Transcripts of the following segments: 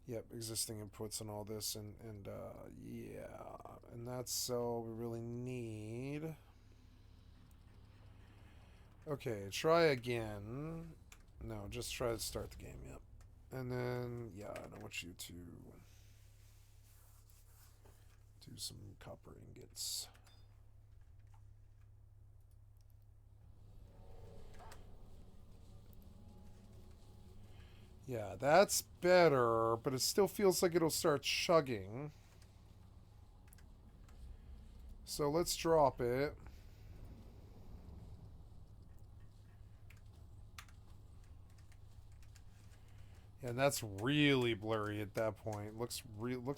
Yep, existing inputs and all this, and yeah, and that's so we really need. Okay, try again. No, just try to start the game. Yep, and then yeah, I want you to do some copper ingots. Yeah, that's better, but it still feels like it'll start chugging. So let's drop it. Yeah, and that's really blurry at that point. Looks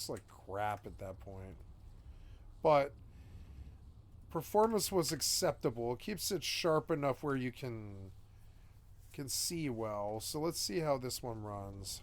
like crap at that point. But performance was acceptable. It keeps it sharp enough where you can see well. So let's see how this one runs.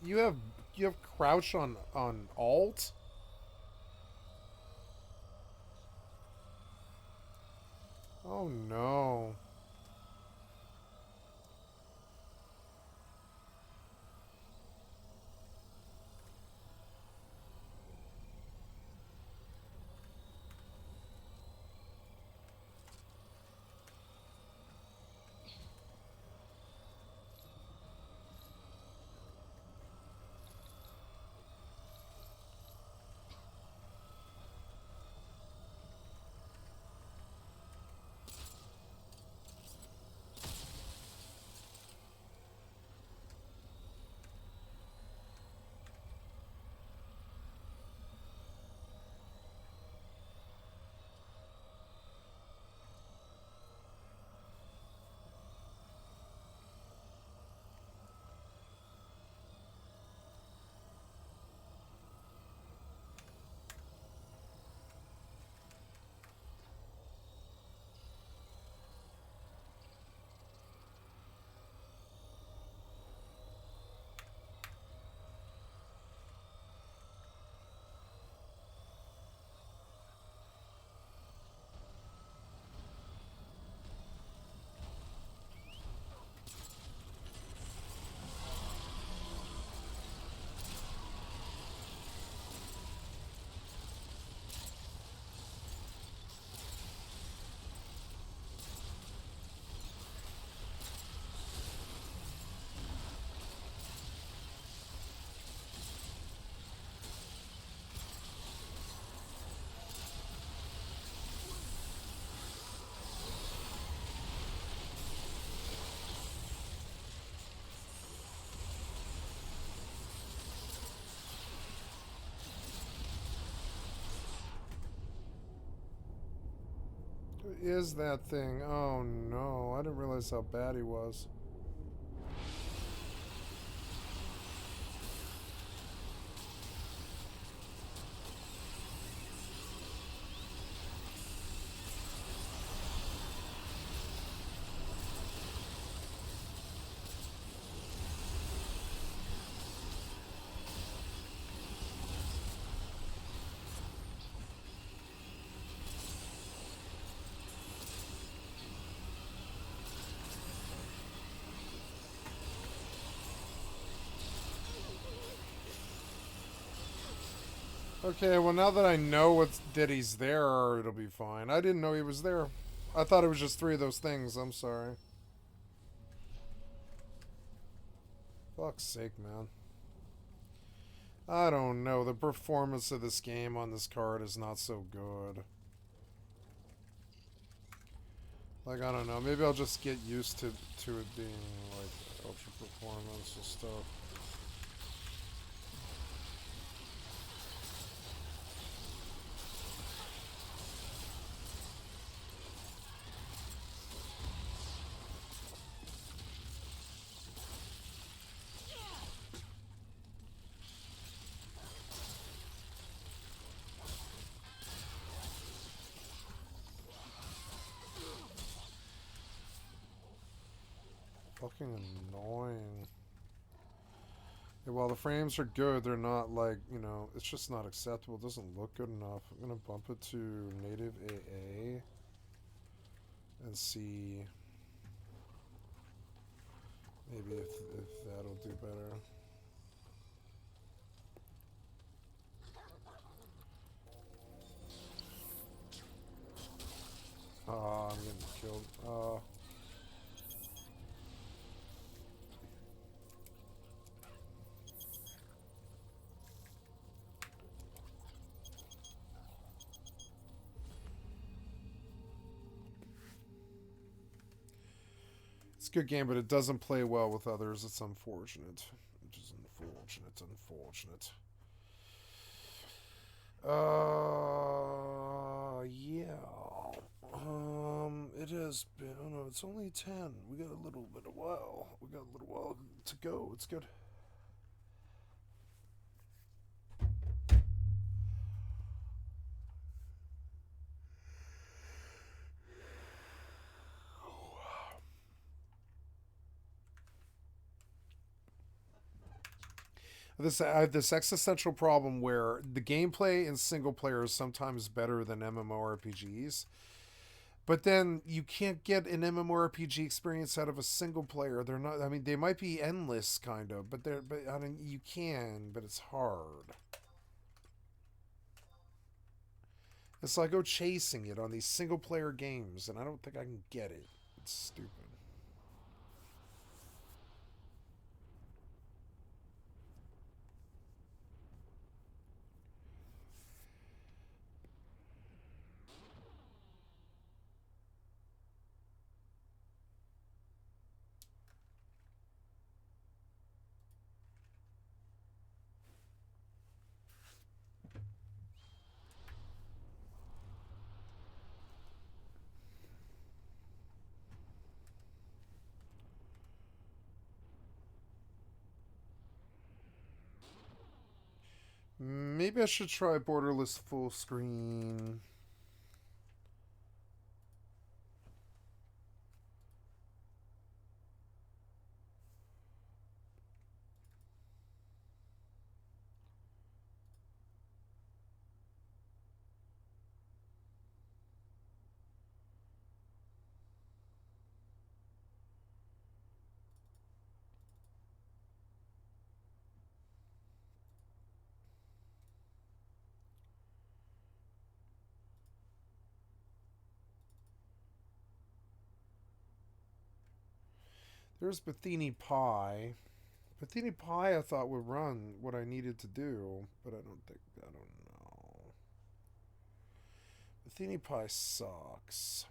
You have crouch on alt? Oh no. Who is that thing? Oh no, I didn't realize how bad he was. Okay, well now that I know that he's there, it'll be fine. I didn't know he was there. I thought it was just 3 of those things. I'm sorry. Fuck's sake, man. I don't know. The performance of this game on this card is not so good. Like, I don't know. Maybe I'll just get used to it being, like, ultra performance and stuff. Fucking annoying. Yeah, while the frames are good, they're not like, you know, it's just not acceptable. It doesn't look good enough. I'm gonna bump it to native AA and see maybe if that'll do better. Oh, I'm getting killed. It's a good game, but it doesn't play well with others. It's unfortunate. Which is unfortunate, unfortunate. Yeah. It has been. Oh no, it's only 10. We got a little bit of while. We got a little while to go. It's good. I have this existential problem where the gameplay in single player is sometimes better than MMORPGs, but then you can't get an MMORPG experience out of a single player. They're not. I mean, they might be endless, kind of, but they're. But I mean, you can, but it's hard. It's like go chasing it on these single player games, and I don't think I can get it. It's stupid. Maybe I should try borderless full screen. There's Bethany Pie. Bethany Pie I thought would run what I needed to do, but I don't think. I don't know. Bethany Pie sucks.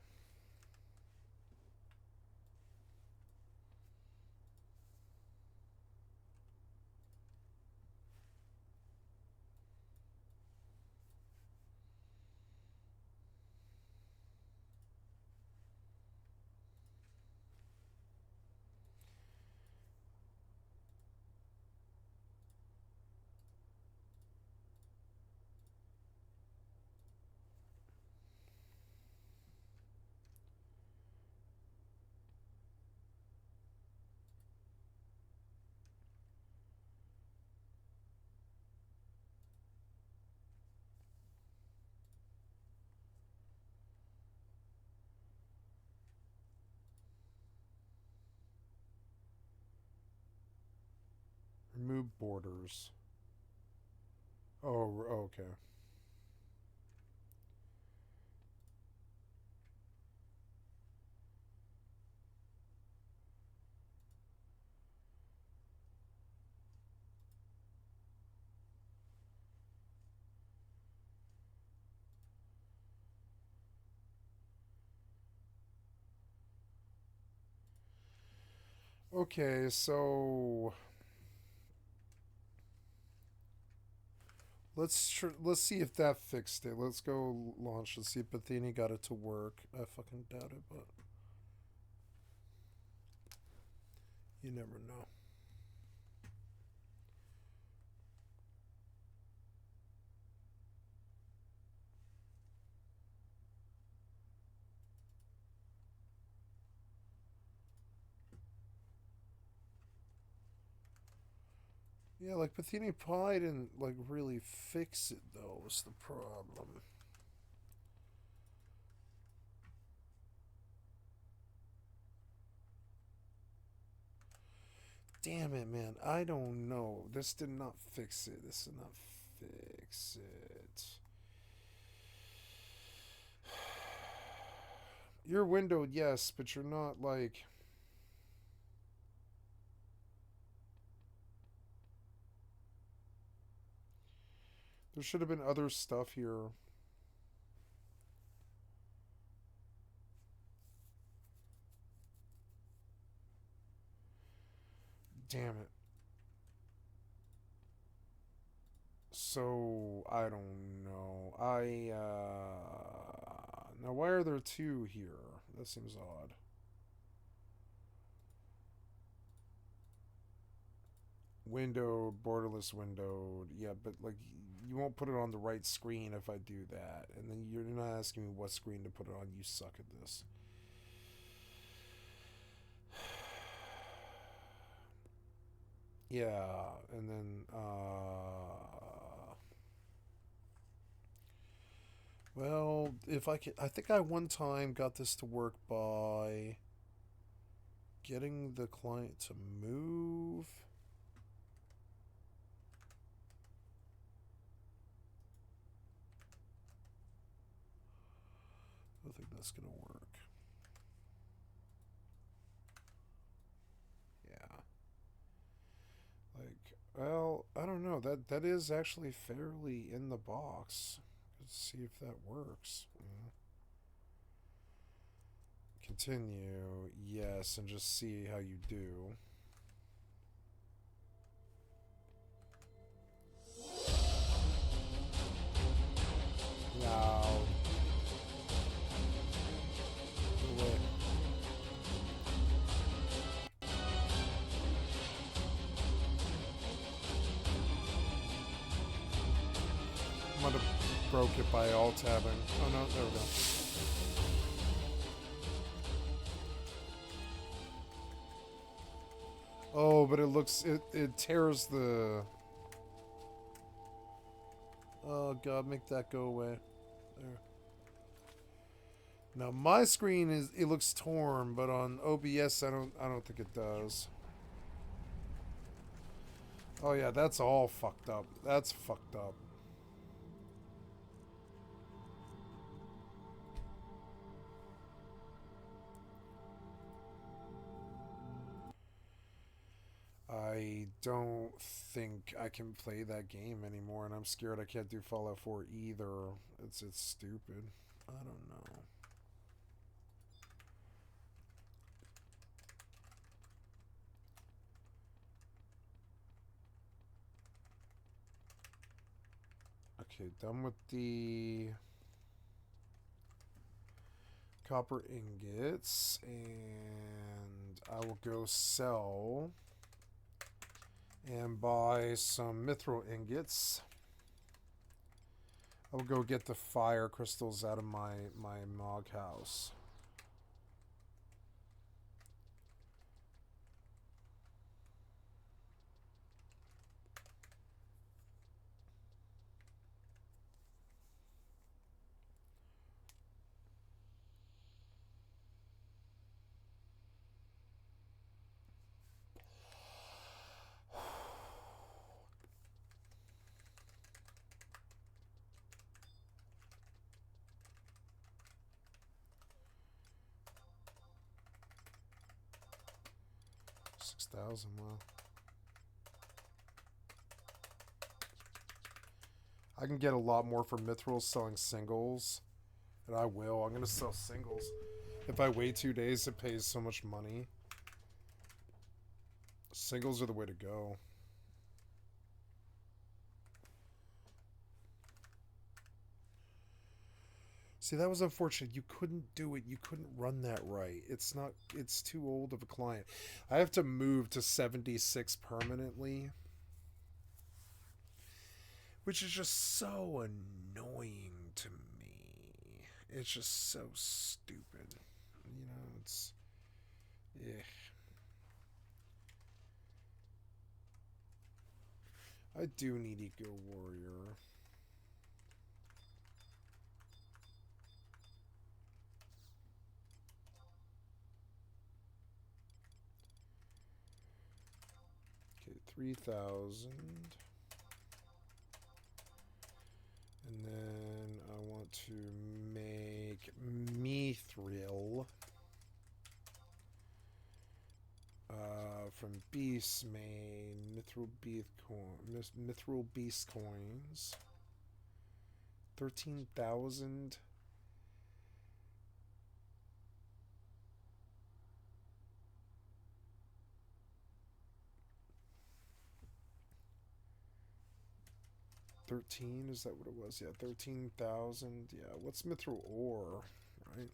Remove borders. Oh, okay. Okay, so let's see if that fixed it. Let's go launch. Let's see if Bethany got it to work. I fucking doubt it, but you never know. Yeah, like Bethany Pie didn't like really fix it though. Was the problem? Damn it, man. I don't know. This did not fix it. This did not fix it. You're windowed, yes, but you're not like. There should have been other stuff here. Damn it. So, I don't know. Now, why are there two here? That seems odd. Windowed, borderless windowed. Yeah, but like, you won't put it on the right screen if I do that. And then you're not asking me what screen to put it on. You suck at this. Yeah, and then well, if I could, I think I one time got this to work by getting the client to move. I don't think that's gonna work. Yeah. Like, well, I don't know. That is actually fairly in the box. Let's see if that works. Yeah. Continue, yes, and just see how you do. No. No way. I might have broke it by alt tabbing. Oh no, there we go. Oh, but it tears the... Oh god, make that go away. There. Now my screen it looks torn, but on OBS I don't think it does. Oh yeah, that's all fucked up. That's fucked up. I don't think I can play that game anymore, and I'm scared I can't do Fallout 4 either. It's stupid. I don't know. Okay, done with the copper ingots, and I will go sell and buy some mithril ingots. I will go get the fire crystals out of my Mog house. $6,000, wow. I can get a lot more for mithril selling singles, and I will. I'm going to sell singles. If I wait 2 days, it pays so much money. Singles are the way to go. See, that was unfortunate. You couldn't do it. You couldn't run that right. It's too old of a client. I have to move to 76 permanently, which is just so annoying to me. It's just so stupid. You know, it's... Yeah. I do need Eco Warrior. Okay, 3,000. And then I want to make mithril from Beast Main, mithril beast coins. 13,000. Is that what it was? Yeah, 13,000. Yeah, what's mithril ore, right?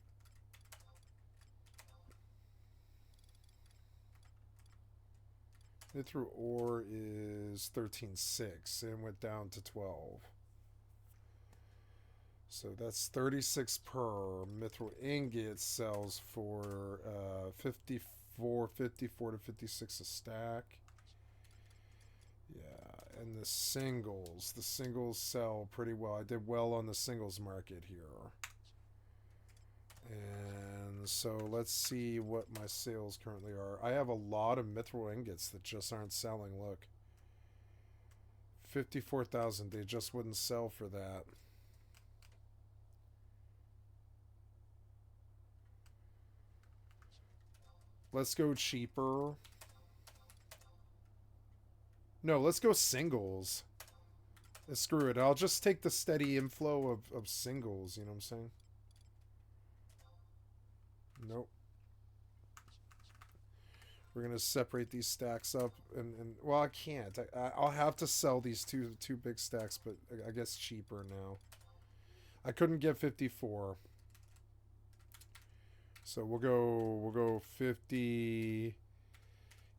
Mithril ore is 13.6 and went down to 12. So that's 36 per. Mithril ingot sells for 54 to 56 a stack. And the singles sell pretty well. I did well on the singles market here. And so let's see what my sales currently are. I have a lot of mithril ingots that just aren't selling. Look. 54,000. They just wouldn't sell for that. Let's go cheaper. No, let's go singles. Screw it. I'll just take the steady inflow of singles, you know what I'm saying? Nope. We're going to separate these stacks up. And well, I can't. I'll have to sell these two big stacks, but I guess cheaper now. I couldn't get 54. So we'll go 50.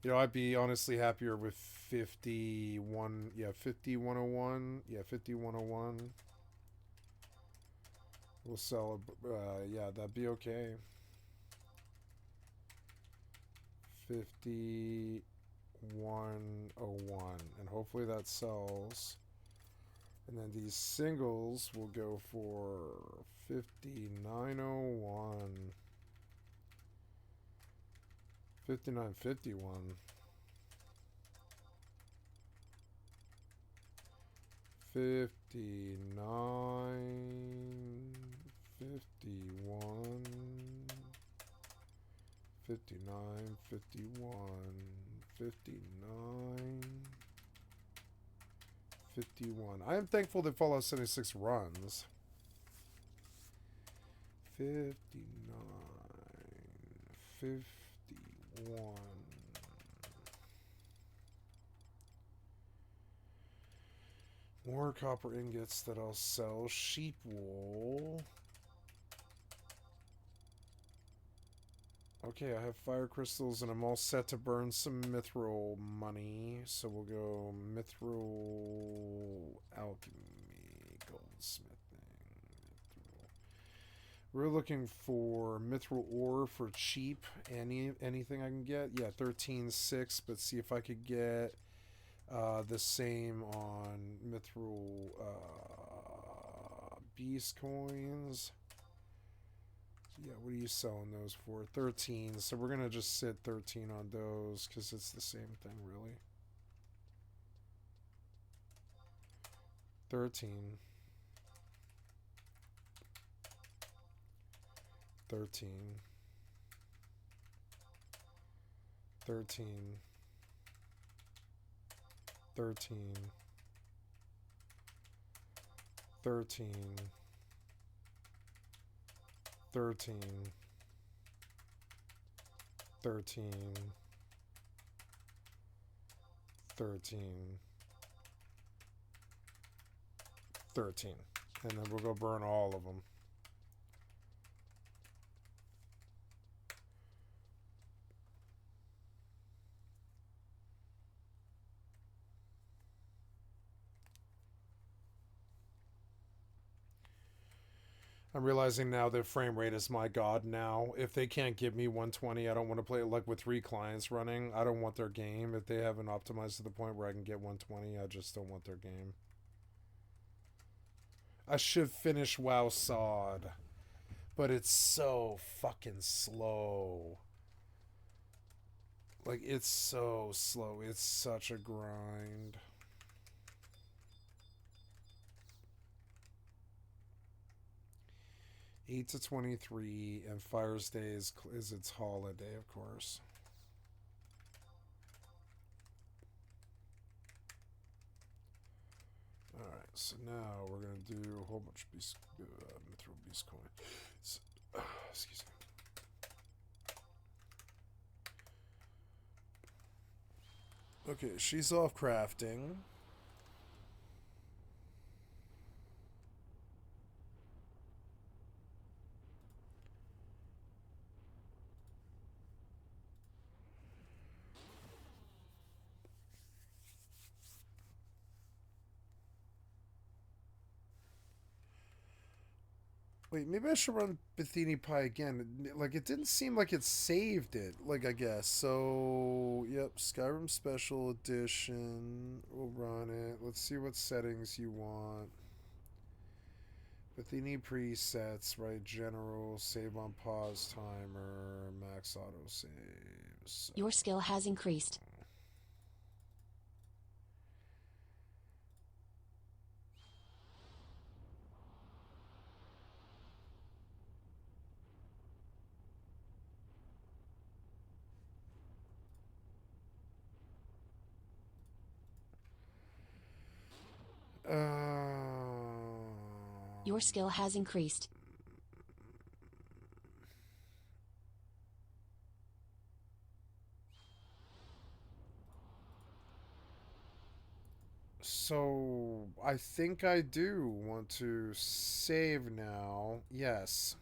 You know, I'd be honestly happier with 51. Yeah, 5101. Yeah, 5101. We'll sell yeah, that'd be okay. 5101. And hopefully that sells. And then these singles will go for 5901. 5951. 59 51 59 51 59 51. I am thankful that Fallout 76 runs. 59 51. More copper ingots that I'll sell. Sheep wool. Okay, I have fire crystals and I'm all set to burn some mithril money. So we'll go mithril alchemy, goldsmithing. Mithril. We're looking for mithril ore for cheap. Anything I can get? Yeah, 13.6, but see if I could get the same on mithril beast coins. Yeah, what are you selling those for? 13. So we're going to just sit 13 on those because it's the same thing, really. 13. 13. 13. 13. 13. 13. 13. 13. 13. And then we'll go burn all of them. I'm realizing now that frame rate is my god now. If they can't give me 120, I don't want to play it. Like with 3 clients running, I don't want their game. If they haven't optimized to the point where I can get 120, I just don't want their game. I should finish WoW Sod, but it's so fucking slow. Like, it's so slow. It's such a grind. $8 to 23, and Fire's Day is its holiday, of course. Alright, so now we're going to do a whole bunch of mithril beast coin. Excuse me. Okay, she's off crafting. Wait, maybe I should run Bethany Pie again. Like, it didn't seem like it saved it. Like, I guess. So, yep, Skyrim Special Edition. We'll run it. Let's see what settings you want. Bethany presets, right? General, save on pause timer, max auto saves. Your skill has increased. Your skill has increased. So, I think I do want to save now. Yes.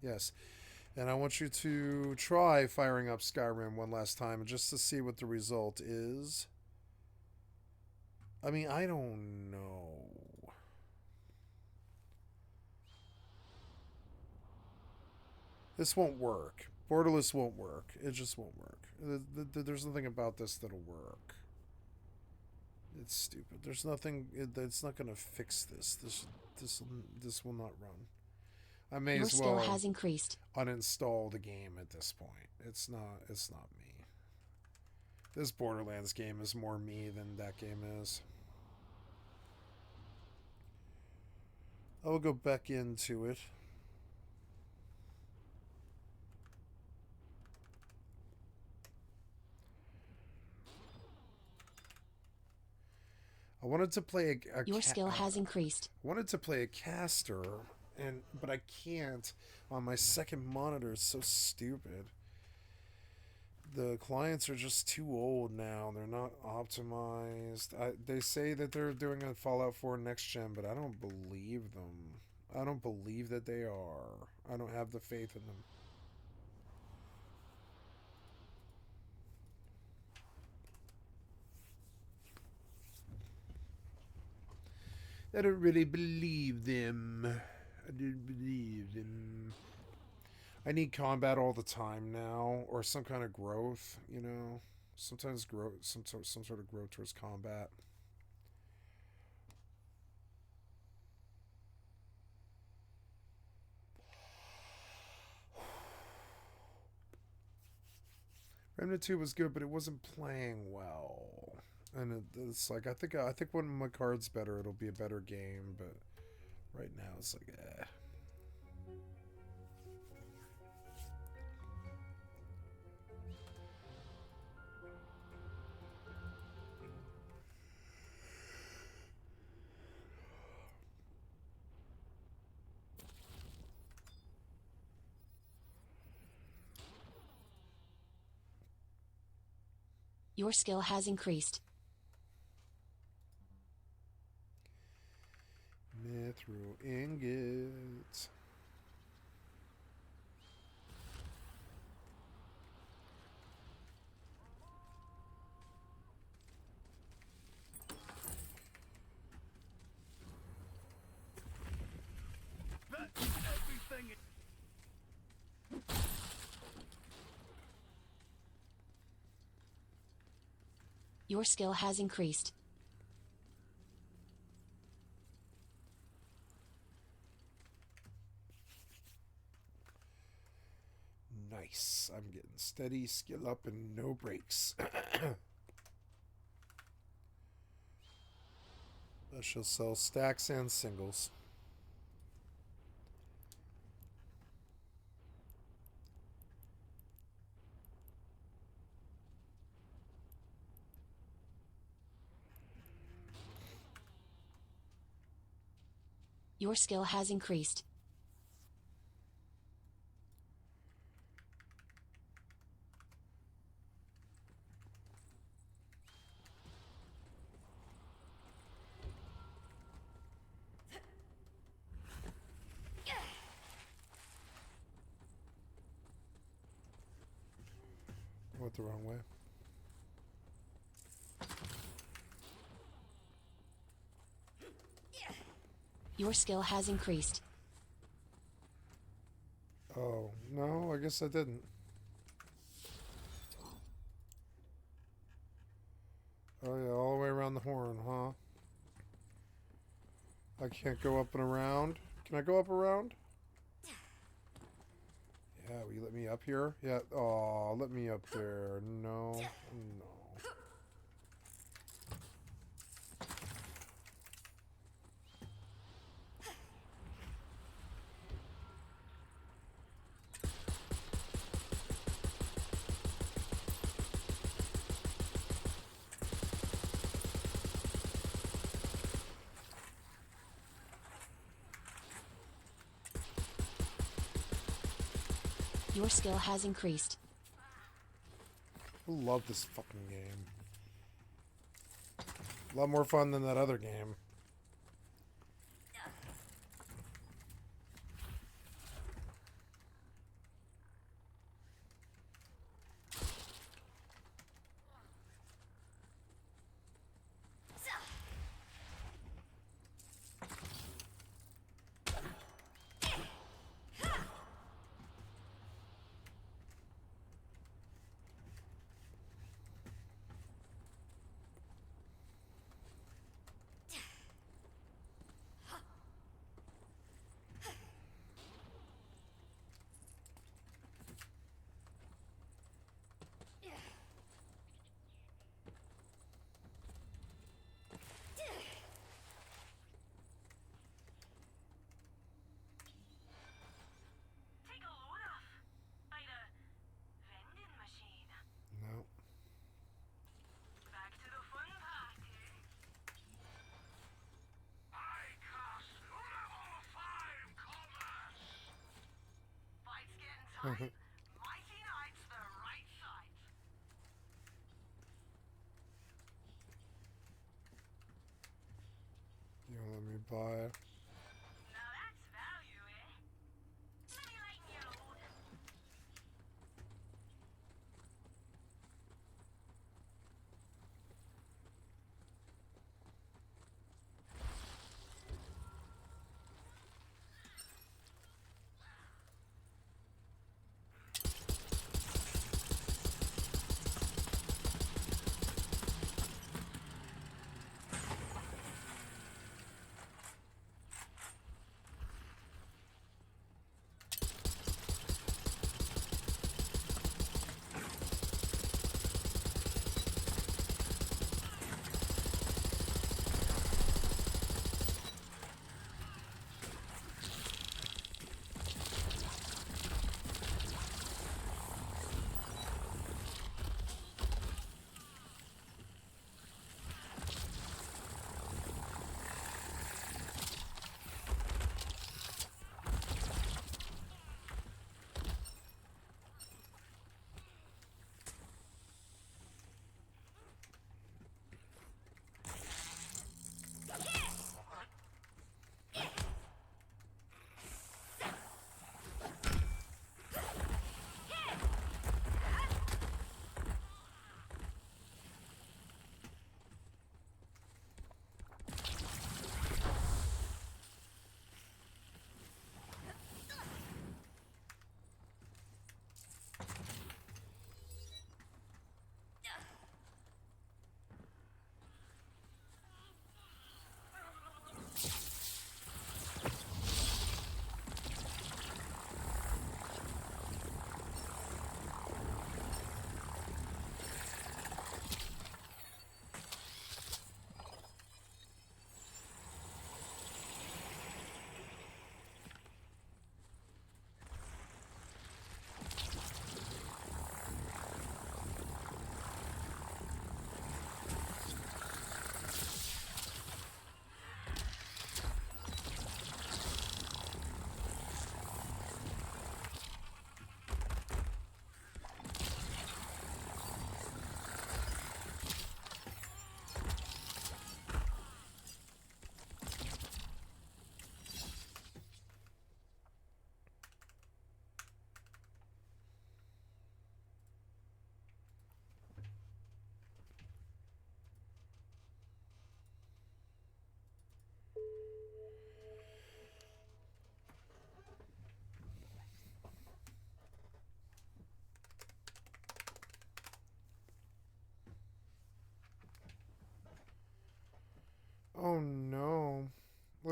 Yes. And I want you to try firing up Skyrim one last time just to see what the result is. I mean, I don't know. This won't work. Borderless won't work. It just won't work. There's nothing about this that'll work. It's stupid. There's nothing. It's not going to fix this. This will not run. I may Your as skill well has increased. uninstall the game at this point. It's not. It's not me. This Borderlands game is more me than that game is. I will go back into it. I wanted to play Your skill has increased. I wanted to play a caster, but I can't on my second monitor. It's so stupid. The clients are just too old now. They're not optimized. They say that they're doing a Fallout 4 next gen, but I don't believe them. I don't believe that they are. I don't have the faith in them. I don't really believe them. I don't believe them. I need combat all the time now, or some kind of growth. You know, sometimes growth, some sort of growth towards combat. Remnant 2 was good, but it wasn't playing well. And it's like I think when my card's better, it'll be a better game. But right now, it's like, eh. Your skill has increased. Mithril ingots. Your skill has increased. Nice. I'm getting steady, skill up, and no breaks. I shall sell stacks and singles. Your skill has increased. Went the wrong way. Your skill has increased. Oh, no, I guess I didn't. Oh yeah, all the way around the horn, huh? I can't go up and around. Can I go up around? Yeah, will you let me up here? Yeah, oh, let me up there. No, no. Your skill has increased. I love this fucking game. A lot more fun than that other game. No. You wanna let me buy?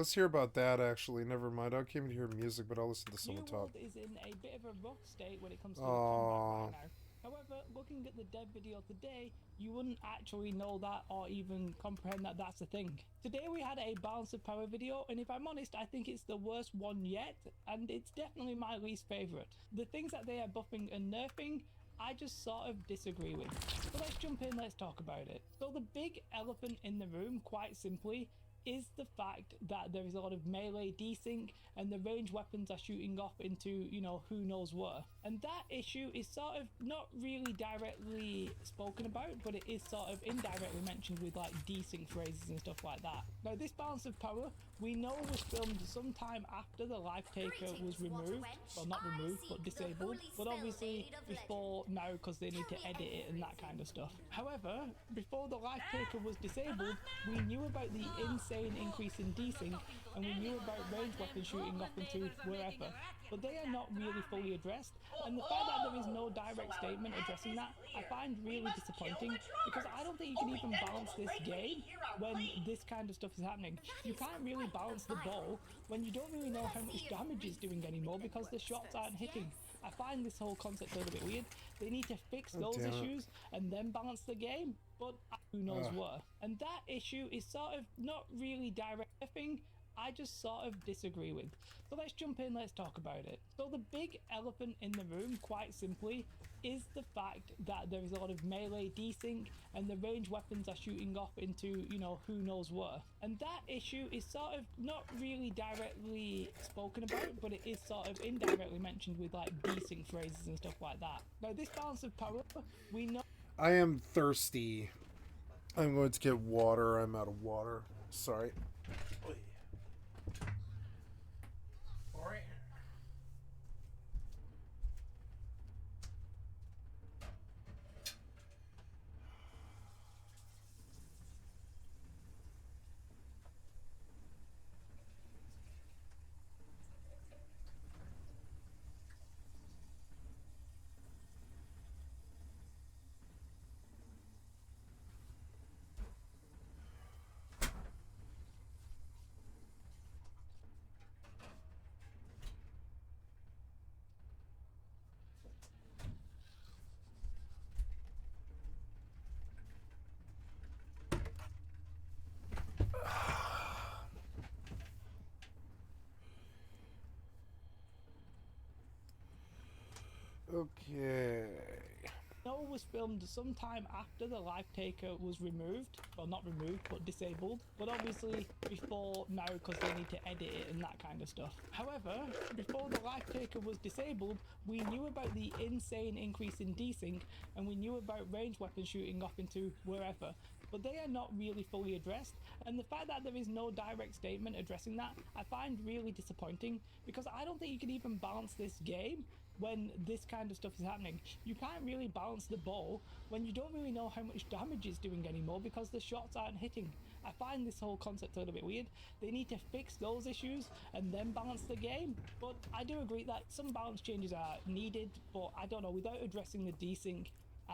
let's hear about that, actually. Never mind. I came to hear music, but I'll listen to someone New talk. World is in a bit of a rough state when it comes to the Aww. combat right now. However, looking at the dev video today, you wouldn't actually know that or even comprehend that that's a thing. Today we had a balance of power video, and if I'm honest, I think it's the worst one yet, and it's definitely my least favourite. The things that they are buffing and nerfing, I just sort of disagree with. So let's jump in, let's talk about it. So the big elephant in the room, quite simply, is the fact that there is a lot of melee desync and the ranged weapons are shooting off into, you know, who knows where. And that issue is sort of not really directly spoken about, but it is sort of indirectly mentioned with like desync phrases and stuff like that. Now this balance of power, we know was filmed sometime after the life taker was removed. Well, not removed, but disabled. But obviously before now, because they need to edit it and that kind of stuff. However, before the life taker was disabled, we knew about the insane increase in desync, and we knew about ranged weapons shooting off into wherever. But they are not really fully addressed, and the fact that there is no direct statement addressing that, I find really disappointing, because I don't think you can even balance this game when this kind of stuff is happening. You can't really balance the bow when you don't really know how much damage it's doing anymore because the shots aren't hitting. I find this whole concept a little bit weird. They need to fix those issues and then balance the game, but who knows where. And that issue is sort of not really direct thing, I just sort of disagree with. So let's jump in, let's talk about it. So the big elephant in the room, quite simply, is the fact that there is a lot of melee desync and the ranged weapons are shooting off into, you know, who knows where. And that issue is sort of not really directly spoken about, but it is sort of indirectly mentioned with like desync phrases and stuff like that. Now this balance of power, we know... I am thirsty. I'm going to get water. I'm out of water. Sorry. Alright. Okay. No, was filmed sometime after the life taker was removed. Well, not removed, but disabled. But obviously before now, because they need to edit it and that kind of stuff. However, before the life taker was disabled, we knew about the insane increase in desync, and we knew about ranged weapons shooting off into wherever. But they are not really fully addressed, and the fact that there is no direct statement addressing that, I find really disappointing, because I don't think you can even balance this game when this kind of stuff is happening. You can't really balance the bow when you don't really know how much damage it's doing anymore because the shots aren't hitting. I find this whole concept a little bit weird. They need to fix those issues and then balance the game. But I do agree that some balance changes are needed, but I don't know, without addressing the desync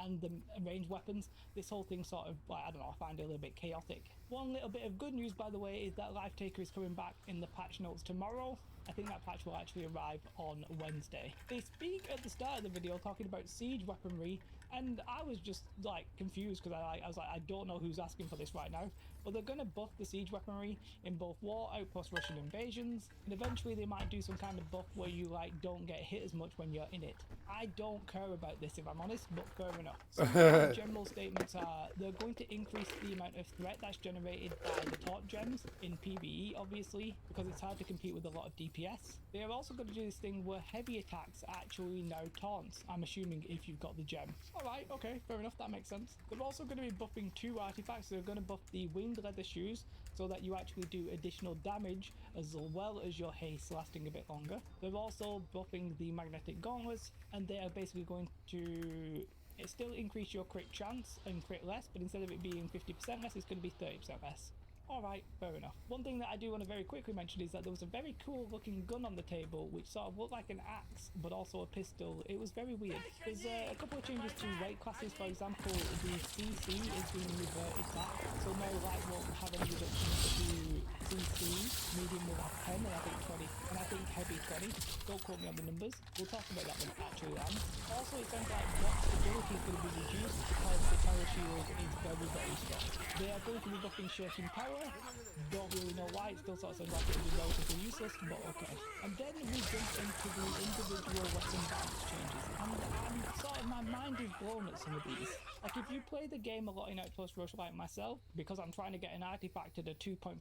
and the ranged weapons, this whole thing sort of, like, I don't know, I find it a little bit chaotic. One little bit of good news, by the way, is that Life Taker is coming back in the patch notes tomorrow. I think that patch will actually arrive on Wednesday. They speak at the start of the video talking about siege weaponry, and I was just like confused because I was like, I don't know who's asking for this right now. But they're going to buff the siege weaponry in both War Outpost Russian Invasions, and eventually they might do some kind of buff where you like don't get hit as much when you're in it. I don't care about this if I'm honest, but fair enough. Some general statements are they're going to increase the amount of threat that's generated by the taunt gems in PvE, obviously, because it's hard to compete with a lot of DPS. They are also going to do this thing where heavy attacks actually now taunts, I'm assuming, if you've got the gem. Alright, okay, fair enough, that makes sense. They're also going to be buffing two artifacts. They're going to buff the winged leather shoes so that you actually do additional damage as well as your haste lasting a bit longer. They're also buffing the magnetic gauntlets, and they are basically going to still increase your crit chance and crit less, but instead of it being 50% less, it's going to be 30% less. Alright, fair enough. One thing that I do want to very quickly mention is that there was a very cool looking gun on the table which sort of looked like an axe but also a pistol. It was very weird. There's a couple of changes to weight classes. For example, the CC is being reverted back, so no light won't have any reduction to CC, medium will have 10 and I think 20, and I think heavy 20. Don't quote me on the numbers. We'll talk about that when it actually lands. Also, it sounds like block stability is going to be reduced because the power shield is very, very strong. They are going to be buffing shaking power. Don't really know why. It still sort of sounds like it would be relatively useless, but okay. And then we jump into the individual weapon balance changes, and I'm sort of, my mind is blown at some of these. Like, if you play the game a lot in Outpost Rush like myself, because I'm trying to get an artifact at a 2.5%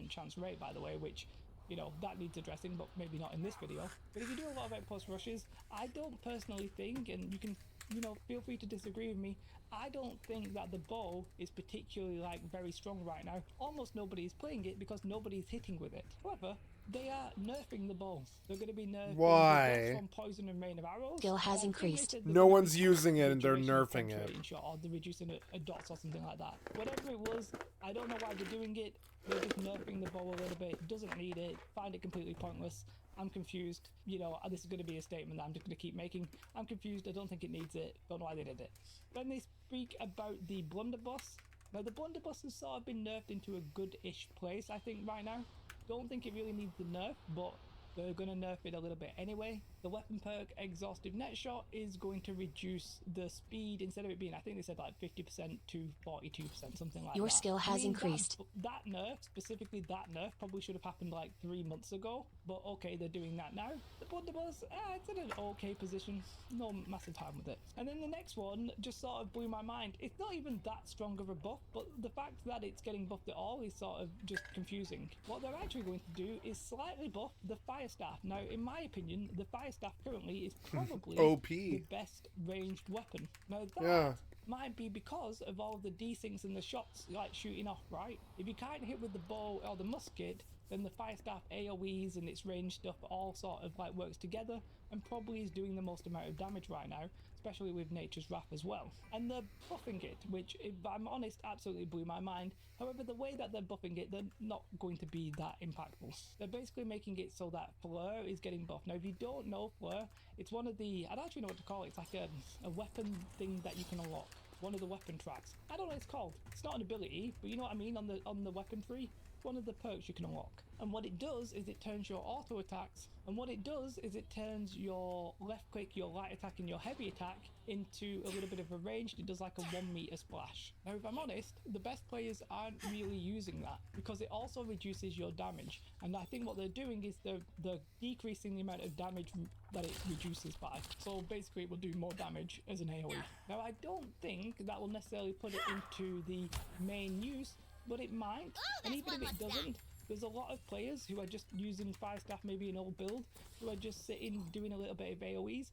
chance rate, by the way, which, you know, that needs addressing, but maybe not in this video. But if you do a lot of Outpost Rushes, I don't personally think, and you can, you know, feel free to disagree with me, I don't think that the bow is particularly, like, very strong right now. Almost nobody is playing it because nobody's hitting with it. However, they are nerfing the bow. They're going to be nerfing Why? the deaths from poison and rain of arrows. Skill has And I think they increased. said they're No gonna one's be using it and they're duration of nerfing penetrating it. shot, or they're reducing a dots or something like that. Whatever it was, I don't know why they're doing it. They're just nerfing the bow a little bit. Doesn't need it. Find it completely pointless. I'm confused. You know, this is going to be a statement that I'm just going to keep making. I'm confused. I don't think it needs it. Don't know why they did it. Then they speak about the blunderbuss. Now, the blunderbuss has sort of been nerfed into a good-ish place, I think, right now. Don't think it really needs the nerf, but they're going to nerf it a little bit anyway. The weapon perk Exhaustive Net Shot is going to reduce the speed, instead of it being, I think they said like 50% to 42%, something like Your that. skill has increased. That nerf, specifically that nerf, probably should have happened like 3 months ago, but okay, they're doing that now. The blunderbuss, it's in an okay position, no massive harm with it. And then the next one just sort of blew my mind. It's not even that strong of a buff, but the fact that it's getting buffed at all is sort of just confusing. What they're actually going to do is slightly buff the fire staff. Now, in my opinion, the fire staff currently is probably OP. the best ranged weapon. Now that might be because of all the desyncs and the shots like shooting off, right? If you can't hit with the bow or the musket, then the fire staff AoEs and its range stuff all sort of like works together and probably is doing the most amount of damage right now, especially with Nature's Wrath as well. And they're buffing it, which, if I'm honest, absolutely blew my mind. However, the way that they're buffing it, they're not going to be that impactful. They're basically making it so that Fleur is getting buffed. Now, if you don't know Fleur, it's one of the, I don't actually know what to call it. It's like a weapon thing that you can unlock. One of the weapon tracks. I don't know what it's called. It's not an ability, but you know what I mean, on the weapon tree. One of the perks you can unlock. And what it does is it turns your auto attacks, and what it does is it turns your left click, your light attack, and your heavy attack into a little bit of a ranged. It does like a 1 meter splash. Now, if I'm honest, the best players aren't really using that because it also reduces your damage. And I think what they're doing is they're decreasing the amount of damage that it reduces by. So basically, it will do more damage as an AoE. Now, I don't think that will necessarily put it into the main use, but it might. And even if it doesn't, there's a lot of players who are just using fire staff, maybe an old build, who are just sitting doing a little bit of AoEs.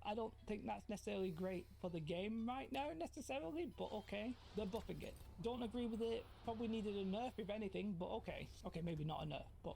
I don't think that's necessarily great for the game right now necessarily, but okay, they're buffing it. Don't agree with it, probably needed a nerf if anything, but okay, maybe not a nerf, but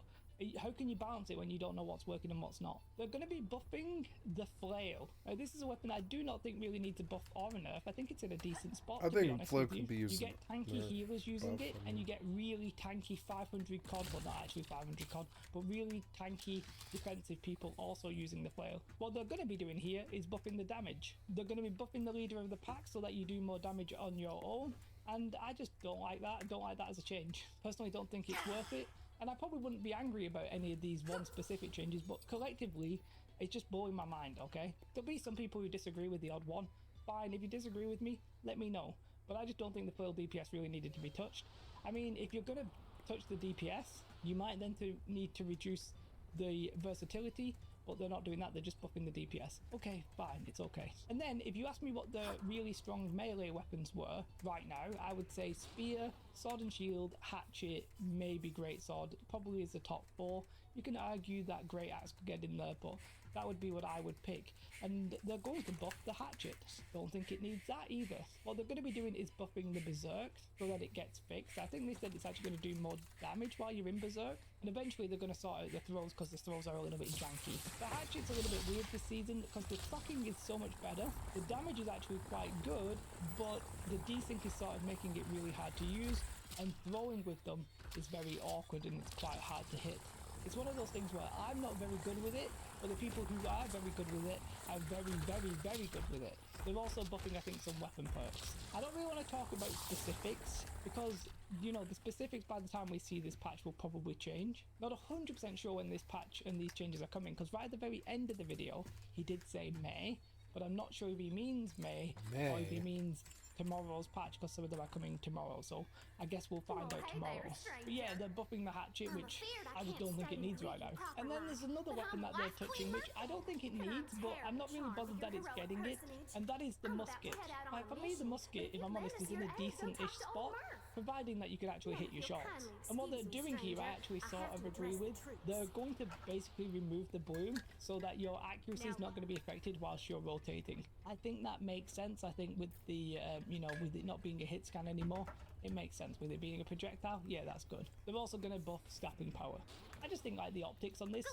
how can you balance it when you don't know what's working and what's not? They're going to be buffing the flail. Now, this is a weapon I do not think really needs a buff or a nerf. I think it's in a decent spot. I to be think honest Flail with can you. be used. You get tanky healers using it, and you get really tanky 500 COD, well, not actually 500 COD, but really tanky defensive people also using the flail. What they're going to be doing here is buffing the damage. They're going to be buffing the leader of the pack so that you do more damage on your own, and I just don't like that. I don't like that as a change. Personally, don't think it's worth it. And I probably wouldn't be angry about any of these one specific changes, but collectively, it's just blowing my mind, okay? There'll be some people who disagree with the odd one. Fine, if you disagree with me, let me know. But I just don't think the flail DPS really needed to be touched. I mean, if you're going to touch the DPS, you might then need to reduce the versatility, but they're not doing that. They're just buffing the DPS. Okay, fine, it's okay. And then if you ask me what the really strong melee weapons were right now, I would say spear, sword and shield, hatchet, maybe greatsword, probably is the top 4. You can argue that great axe could get in there, but that would be what I would pick. And they're going to buff the hatchet. Don't think it needs that either. What they're going to be doing is buffing the berserk so that it gets fixed. I think they said it's actually going to do more damage while you're in berserk. And eventually they're going to sort out the throws because the throws are a little bit janky. The hatchet's a little bit weird this season because the tracking is so much better. The damage is actually quite good, but the desync is sort of making it really hard to use. And throwing with them is very awkward and it's quite hard to hit. It's one of those things where I'm not very good with it, but the people who are very good with it are very, very, very good with it. They're also buffing, I think, some weapon perks. I don't really want to talk about specifics because, you know, the specifics by the time we see this patch will probably change. Not 100% sure when this patch and these changes are coming, because right at the very end of the video, he did say May, but I'm not sure if he means May. Or if he means tomorrow's patch, because some of them are coming tomorrow, so I guess we'll find out tomorrow. But yeah, they're buffing the hatchet, which I just don't think it needs right now. And then there's another weapon that they're touching, which I don't think it needs, but I'm not really bothered that it's getting it, and that is the musket. Like, for me, the musket, if I'm honest, is in a decent-ish spot, providing that you can actually hit your shots. And what they're doing here, I actually sort of agree with. They're going to basically remove the bloom so that your accuracy is not going to be affected whilst you're rotating. I think that makes sense. I think with the, you know, with it not being a hit scan anymore, it makes sense. With it being a projectile, yeah, that's good. They're also going to buff snapping power. I just think like the optics on this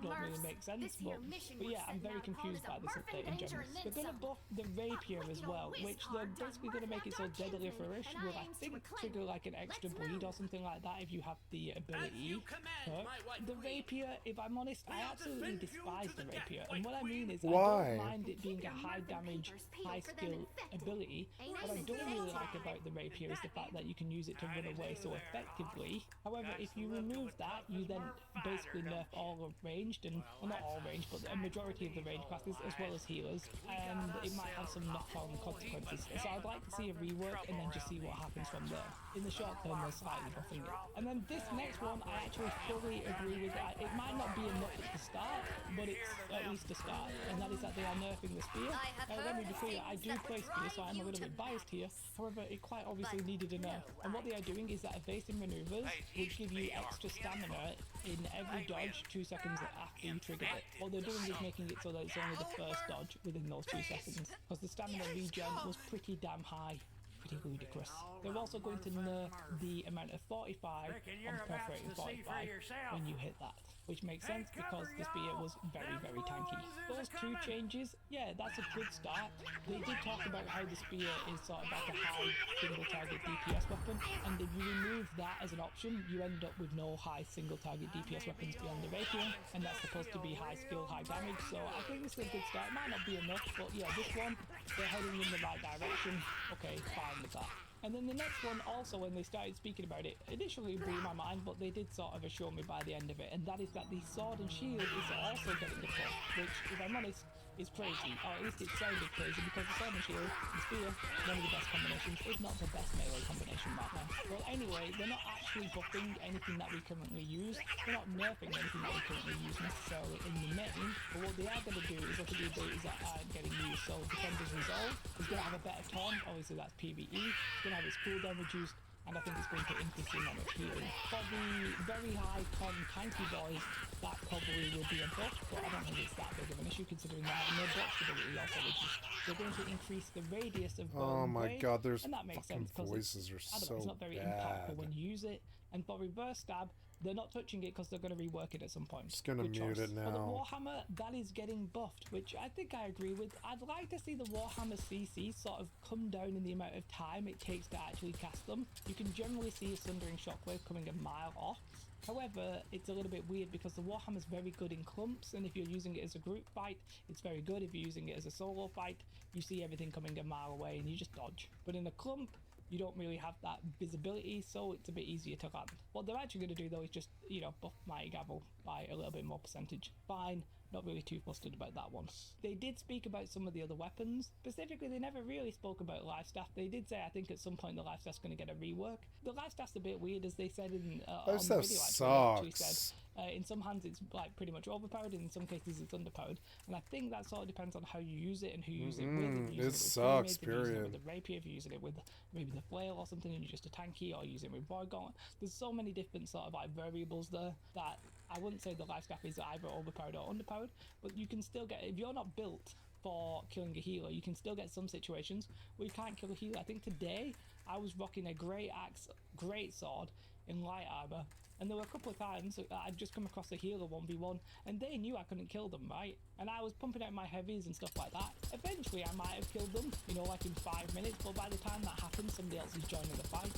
don't really make sense, but yeah, I'm very confused by this update in general. They're going to buff the rapier as well, which they're basically going to make it so deadlier-ish will, I think, trigger like an extra bleed or something like that if you have the ability perk. The rapier, if I'm honest, I absolutely despise the rapier, and what I mean is I don't mind it being a high damage, high skill ability. What I don't really like about the rapier is the fact that you can use it to run away so effectively. However, if you remove that, you then basically nerf all of ranged, and well, not all ranged, but a majority of the range classes as well as healers, and it might have some knock-on consequences. So I'd like to see a rework and then just see what happens from there. In the short term, they're slightly buffing it. And then this next one, I actually fully agree with that. It might not be enough at the start, but it's at least a start, and that is that they are nerfing the spear. Let me be clear, I do play spear, so I'm a little bit biased here. However, it quite obviously needed a nerf. And what they are doing is that evasive maneuvers would give you extra stamina in every dodge 2 seconds after you trigger it. What they're doing is making it so that it's only the first dodge within those 2 seconds, because the stamina regen was pretty damn high. Pretty ludicrous. They're also going to nerf the amount of 45 on perforating 45 when you hit that, which makes sense because the spear was very, very tanky. Those 2 changes, yeah, that's a good start. They did talk about how the spear is sort of like a high single target DPS weapon, and if you remove that as an option, you end up with no high single target DPS weapons beyond the rapier, and that's supposed to be high skill, high damage, so I think this is a good start. It might not be enough, but yeah, this one, they're heading in the right direction. Okay, fine with that. And then the next one, also when they started speaking about it, initially blew my mind, but they did sort of assure me by the end of it, and that is that the sword and shield is also getting a buff, which, if I'm honest, is crazy, or at least it sounded crazy, because the sword and shield and spear, one of the best combinations, if not the best melee combination right now. Well, anyway, they're not actually buffing anything that we currently use, they're not nerfing anything that we currently use necessarily in the main, but what they are going to do is look at the abilities that aren't getting used. So Defender's Resolve is going to have a better taunt, obviously that's PvE, it's going to have its cooldown reduced, and I think it's going to increase the amount of healing. For the very high con tanky boys, that probably will be a buff, but I don't think it's that big of an issue considering they have no block stability also reduced. They're going to increase the radius of oh my god, there's and that makes sense because voices are so it's not very impactful when you use it. And for reverse stab, they're not touching it because they're going to rework it at some point. Just gonna mute it now. For the Warhammer, that is getting buffed, which I think I agree with. I'd like to see the Warhammer CC sort of come down in the amount of time it takes to actually cast them. You can generally see a Sundering Shockwave coming a mile off. However, it's a little bit weird because the Warhammer is very good in clumps, and if you're using it as a group fight, it's very good. If you're using it as a solo fight, you see everything coming a mile away and you just dodge. But in a clump, you don't really have that visibility, so it's a bit easier to land. What they're actually going to do though is just, you know, buff Mighty Gavel by a little bit more percentage. Fine, not really too flustered about that one. They did speak about some of the other weapons. Specifically, they never really spoke about Life Staff. They did say, I think at some point the Life Staff's going to get a rework. The Life Staff's a bit weird, as they said in on the video, actually said. In some hands it's like pretty much overpowered, and in some cases it's underpowered, and I think that sort of depends on how you use it and who you use it with. If you use it sucks, if you're using it with the rapier, if you're using it with maybe the flail or something and you're just a tanky, or using it with void gauntlet. There's so many different sort of like variables there that I wouldn't say the Life Staff is either overpowered or underpowered, but you can still get, if you're not built for killing a healer, you can still get some situations where you can't kill a healer. I think today I was rocking a great axe, great sword in light armor, and there were a couple of times I'd just come across a healer 1v1 and they knew I couldn't kill them, right? And I was pumping out my heavies and stuff like that. Eventually I might have killed them, you know, like in 5 minutes, but by the time that happens, somebody else is joining the fight.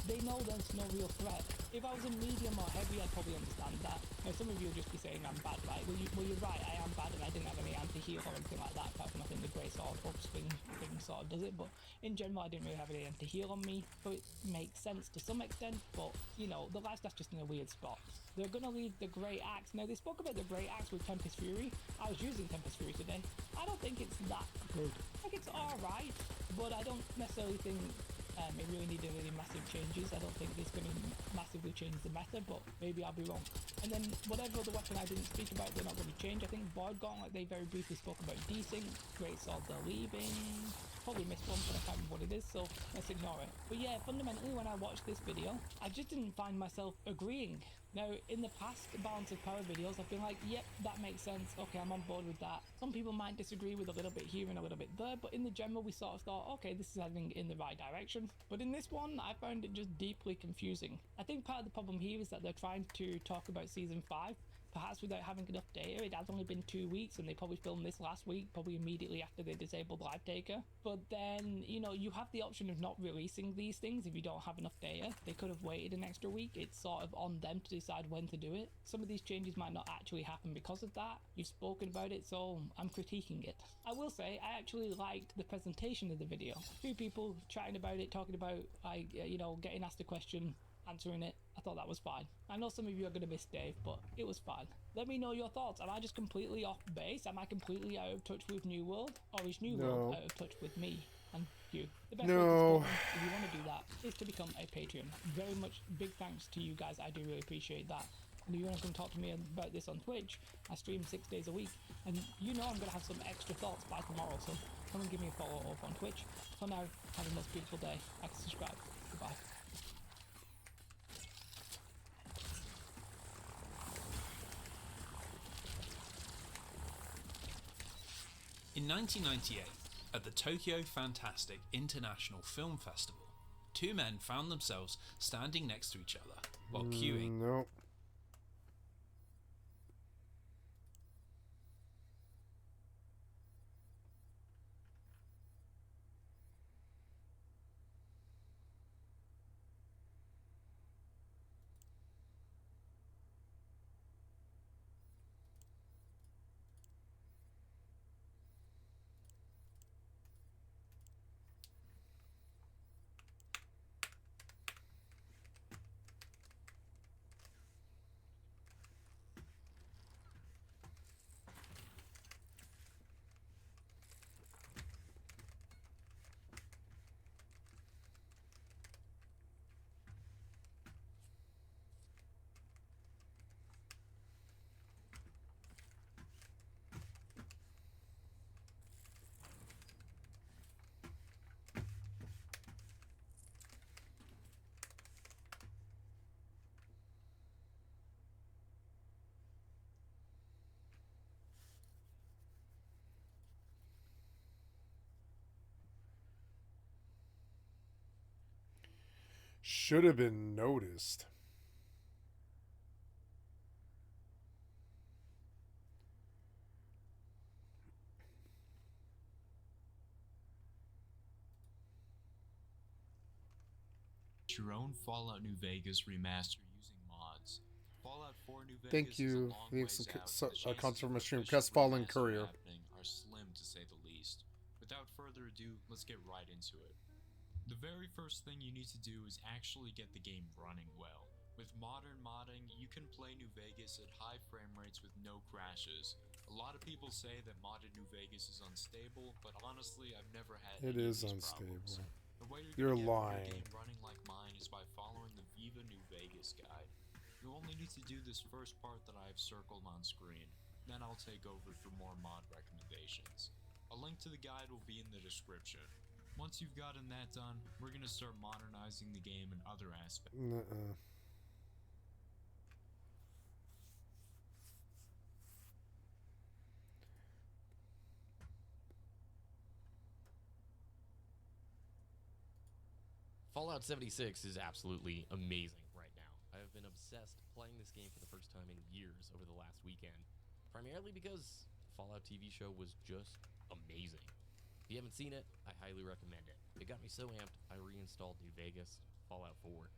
they know there's no real threat. If I was a medium or heavy, I'd probably understand that. Now, some of you will just be saying I'm bad, right? Well, you're right, I am bad, and I didn't have any anti-heal or anything like that, apart from I think the Grey Sword upswing thing sort of does it, but in general, I didn't really have any anti-heal on me, so it makes sense to some extent, but, you know, the lifestaff's just in a weird spot. They're gonna leave the Great Axe. Now, they spoke about the Great Axe with Tempest Fury. I was using Tempest Fury today. I don't think it's that good. Like, it's alright, but I don't necessarily think it really needed any massive changes. I don't think it's going to massively change the meta, but maybe I'll be wrong. And then whatever other weapon I didn't speak about, they're not going to change. I think Void Gauntlet, they very briefly spoke about desync. Great Sword, they're leaving. Probably missed one, but I can't remember what it is, so let's ignore it. But yeah, fundamentally, when I watched this video, I just didn't find myself agreeing. Now, in the past balance of power videos, I've been like, yep, that makes sense. Okay, I'm on board with that. Some people might disagree with a little bit here and a little bit there, but in the general, we sort of thought, okay, this is heading in the right direction. But in this one, I found it just deeply confusing. I think part of the problem here is that they're trying to talk about Season 5, perhaps without having enough data. It has only been 2 weeks, and they probably filmed this last week, probably immediately after they disabled Live Taker. But then, you know, you have the option of not releasing these things if you don't have enough data. They could have waited an extra week. It's sort of on them to decide when to do it. Some of these changes might not actually happen because of that. You've spoken about it, so I'm critiquing it. I will say, I actually liked the presentation of the video. 2 people chatting about it, talking about, like, you know, getting asked a question, answering it. I thought that was fine. I know some of you are going to miss Dave, but it was fine. Let me know your thoughts. Am I just completely off base? Am I completely out of touch with New World? Or is New World out of touch with me and you? The best way to support me, if you want to do that, is to become a Patreon. Very much big thanks to you guys. I do really appreciate that. And if you want to come talk to me about this on Twitch, I stream 6 days a week. And you know I'm going to have some extra thoughts by tomorrow, so come and give me a follow up on Twitch. For now, have a most beautiful day. Like and subscribe. Goodbye. In 1998, at the Tokyo Fantastic International Film Festival, 2 men found themselves standing next to each other while queuing. Nope. Should have been noticed. Your own Fallout New Vegas remaster using mods. Fallout 4 New Vegas Thank you. is a long Thanks ways out, so, and the chances concert from of my stream. official Crestfallen remaster Courier. happening are slim to say the least. Without further ado, let's get right into it. The very first thing you need to do is actually get the game running well. With modern modding, you can play New Vegas at high frame rates with no crashes. A lot of people say that modded New Vegas is unstable, but honestly, I've never had It any is of these unstable. problems. The way You're gonna get lying. your game running like mine is by following the Viva New Vegas guide. You'll only need to do this first part that I have circled on screen. Then I'll take over for more mod recommendations. A link to the guide will be in the description. Once you've gotten that done, we're gonna start modernizing the game in other aspects. Nuh-uh. Fallout 76 is absolutely amazing right now. I have been obsessed playing this game for the first time in years over the last weekend, primarily because the Fallout TV show was just amazing. If you haven't seen it, I highly recommend it. It got me so amped, I reinstalled New Vegas, Fallout 4,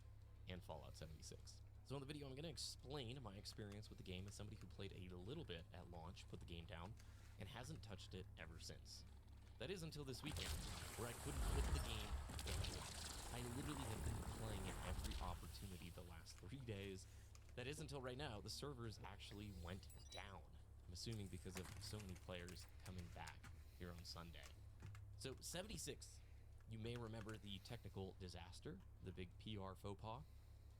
and Fallout 76. So in the video, I'm going to explain my experience with the game as somebody who played a little bit at launch, put the game down, and hasn't touched it ever since. That is until this weekend, where I couldn't put the game down. I literally have been playing it every opportunity the last 3 days. That is until right now, the servers actually went down. I'm assuming because of so many players coming back here on Sunday. So 76, you may remember the technical disaster, the big PR faux pas.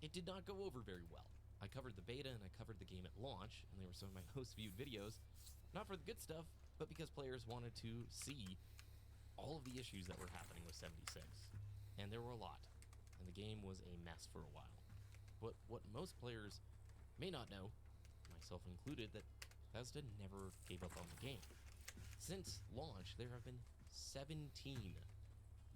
It did not go over very well. I covered the beta and I covered the game at launch, and they were some of my most viewed videos, not for the good stuff, but because players wanted to see all of the issues that were happening with 76. And there were a lot, and the game was a mess for a while. But what most players may not know, myself included, that Bethesda never gave up on the game. Since launch, there have been 17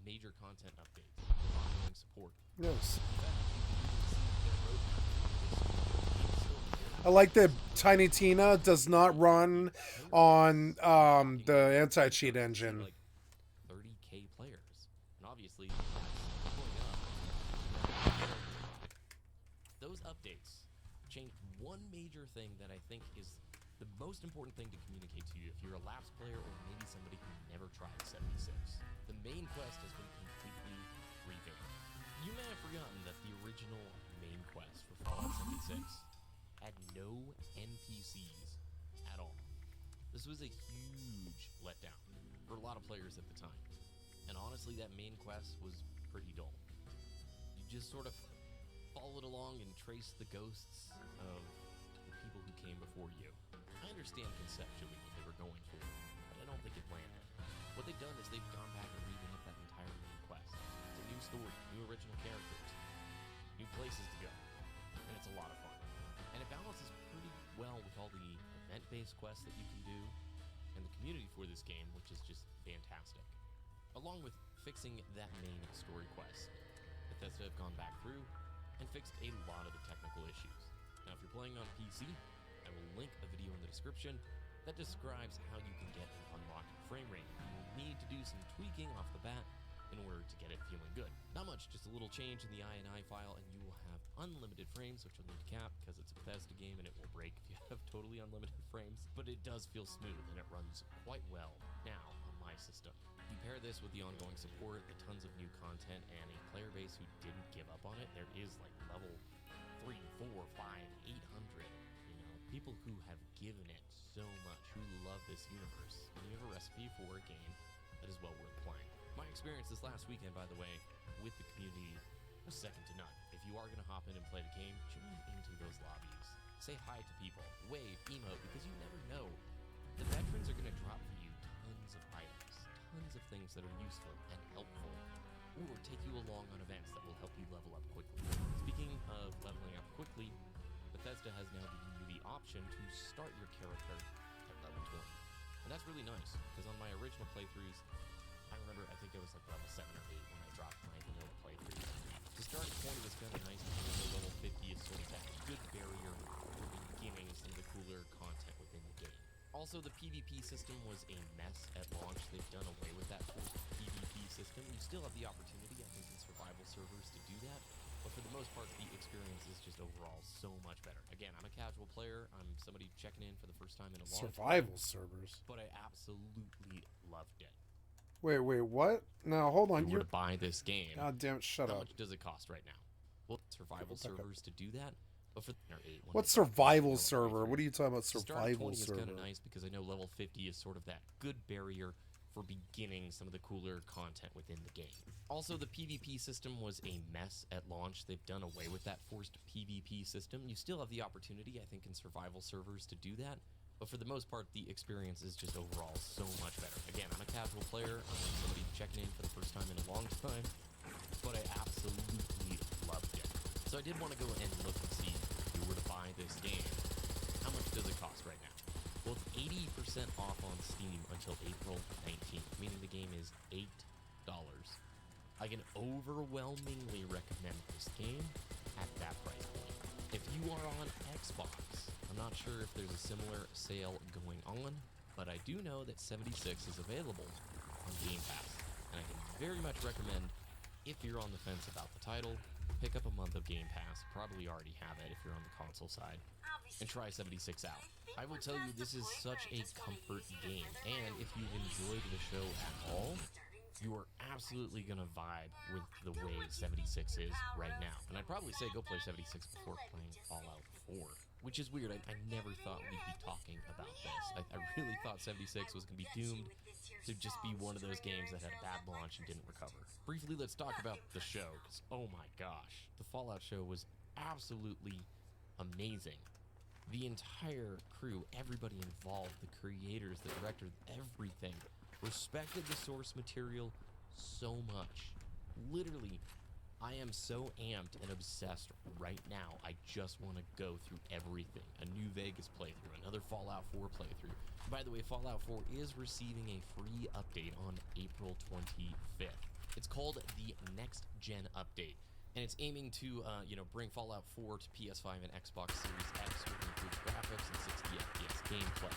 major content updates with ongoing support. Yes. In fact, you can even see their roadmap for this game still very I like that Tiny Tina does not run on the anti-cheat engine. like 30K players, and obviously that's going up. Those updates changed one major thing that I think is the most important thing to communicate to you if you're a lapsed player or maybe somebody who never tried 76. The main quest has been completely revamped. You may have forgotten that the original main quest for Fallout 76 had no NPCs at all. This was a huge letdown for a lot of players at the time. And honestly, that main quest was pretty dull. You just sort of followed along and traced the ghosts of the people who came before you. I understand conceptually what they were going for, but I don't think it landed. What they've done is they've gone back and revamped that entire main quest. It's a new story, new original characters, new places to go, and it's a lot of fun. And it balances pretty well with all the event-based quests that you can do, and the community for this game, which is just fantastic. Along with fixing that main story quest, Bethesda have gone back through and fixed a lot of the technical issues. Now, if you're playing on PC, I will link a video in the description that describes how you can get an unlocked frame rate. You will need to do some tweaking off the bat in order to get it feeling good. Not much, just a little change in the INI file, and you will have unlimited frames, which you'll need to cap because it's a Bethesda game and it will break if you have totally unlimited frames. But it does feel smooth and it runs quite well now on my system. You pair this with the ongoing support, the tons of new content, and a player base who didn't give up on it. There is like level 3, 4, 5, 800, people who have given it so much, who love this universe. And you have a recipe for a game that is well worth playing. My experience this last weekend, by the way, with the community was second to none. If you are going to hop in and play the game, join into those lobbies. Say hi to people, wave, emote, because you never know. The veterans are going to drop for you tons of items, tons of things that are useful and helpful, or take you along on events that will help you level up quickly. Speaking of leveling up quickly, Bethesda has now given you the option to start your character at level 20. And that's really nice, because on my original playthroughs, I remember, I think it was like level 7 or 8 when I dropped my vanilla playthrough. To start at 20 was kind of nice because I know level 50 is sort of that good barrier for beginning some of the cooler content within the game. Also, the PvP system was a mess at launch. They've done away with that forced PvP system. You still have the opportunity, I think, in survival servers to do that. But for the most part, the experience is just overall so much better. Again, I'm a casual player. I'm somebody checking in for the first time in a long Survival time, servers. but I absolutely loved it. Wait, what? No, hold on. If you were to buy this game, God damn it, shut how up. much does it cost right now? Well, survival servers to do that, but for What survival server? What are you talking about, survival is server? kind of nice because I know level 50 is sort of that good barrier for beginning some of the cooler content within the game. Also, the PvP system was a mess at launch. They've done away with that forced PvP system. You still have the opportunity, I think, in survival servers to do that, but for the most part, the experience is just overall so much better. Again, I'm a casual player. I'm somebody checking in for the first time in a long time, but I absolutely loved it. So I did want to go and look and see if you were to buy this game, how much does it cost right now? Well, it's 80% off on Steam until April 19th, meaning the game is $8. I can overwhelmingly recommend this game at that price point. If you are on Xbox, I'm not sure if there's a similar sale going on, but I do know that 76 is available on Game Pass, and I can very much recommend, if you're on the fence about the title, pick up a month of Game Pass, probably already have it if you're on the console side, and try 76 out. I will tell you, this is such a comfort game, and if you've enjoyed the show at all, you are absolutely gonna vibe with the way 76 is right now. And I'd probably say go play 76 before playing Fallout 4, which is weird. I never thought we'd be talking about this. I really thought 76 was gonna be doomed to just be one of those games that had a bad launch and didn't recover. Briefly, let's talk about the show, because oh my gosh, the Fallout show was absolutely amazing. The entire crew, everybody involved, the creators, the director, everything, respected the source material so much. Literally, I am so amped and obsessed right now. I just want to go through everything. A new Vegas playthrough, another Fallout 4 playthrough. By the way, Fallout 4 is receiving a free update on April 25th. It's called the Next Gen Update, and it's aiming to, bring Fallout 4 to PS5 and Xbox Series X with improved graphics and 60 FPS gameplay.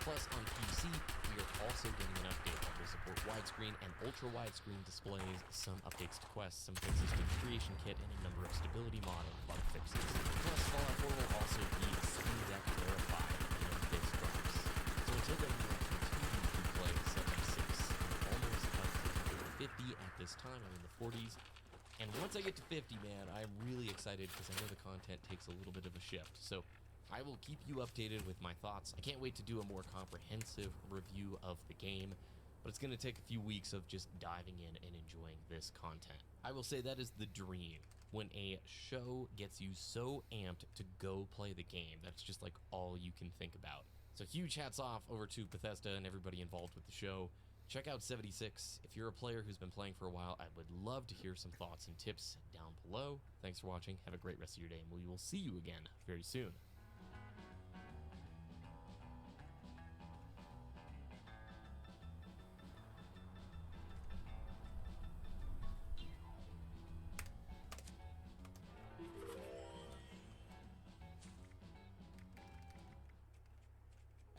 Plus, on PC, we are also getting an update that will support widescreen and ultra-widescreen displays, some updates to quests, some fixes to the creation kit, and a number of stability modding bug fixes. Plus, Fallout 4 will also be Steam Deck verified when this drops. So until then, we will continue to play 76. I'm almost up to 50 at this time. I'm in the 40s. And once I get to 50, man, I'm really excited because I know the content takes a little bit of a shift. So I will keep you updated with my thoughts. I can't wait to do a more comprehensive review of the game, but it's going to take a few weeks of just diving in and enjoying this content. I will say that is the dream. When a show gets you so amped to go play the game, that's just like all you can think about. So huge hats off over to Bethesda and everybody involved with the show. Check out 76. If you're a player who's been playing for a while, I would love to hear some thoughts and tips down below. Thanks for watching. Have a great rest of your day, and we will see you again very soon.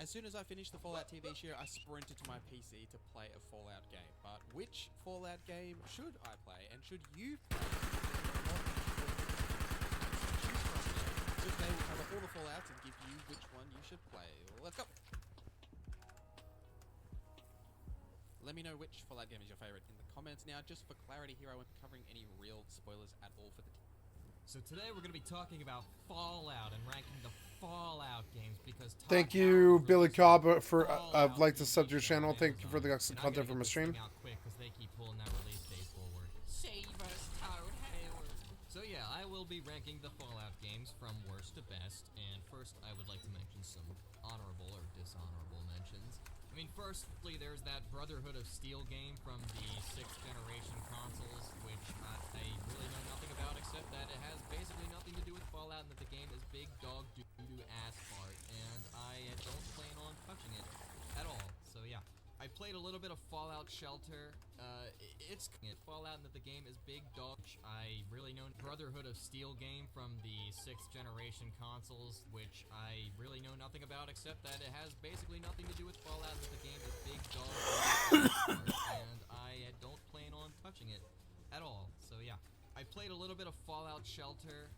As soon as I finished the Fallout TV show, I sprinted to my PC to play a Fallout game. But which Fallout game should I play, and should you play? So today we'll cover all the Fallouts and give you which one you should play. Let's go! Let me know which Fallout game is your favorite in the comments. Now, just for clarity here, I won't be covering any real spoilers at all for the So today we're going to be talking about Fallout and ranking the Fallout games because Thank you, Billy Cobb, for I've liked to sub to your channel. Thank you for the excellent content from my stream. Out quick because they keep pulling that release date forward. Save us, Toad Hayward. So yeah, I will be ranking the Fallout games from worst to best, and first I would like to mention some honorable or dishonorable mentions. I mean, firstly, there's that Brotherhood of Steel game from the 6th generation consoles, which I really know nothing about, except that it has basically nothing to do with Fallout, and that the game is big dog doo-doo ass fart, and I don't plan on touching it at all. So yeah, I played a little bit of Fallout Shelter. It's Fallout, and that the game is big dog. I really know Brotherhood of Steel game from the 6th generation consoles, which I really know nothing about, except that it has basically nothing to do with Fallout, and that the game is big dog and I don't plan on touching it at all. So yeah, I played a little bit of Fallout Shelter.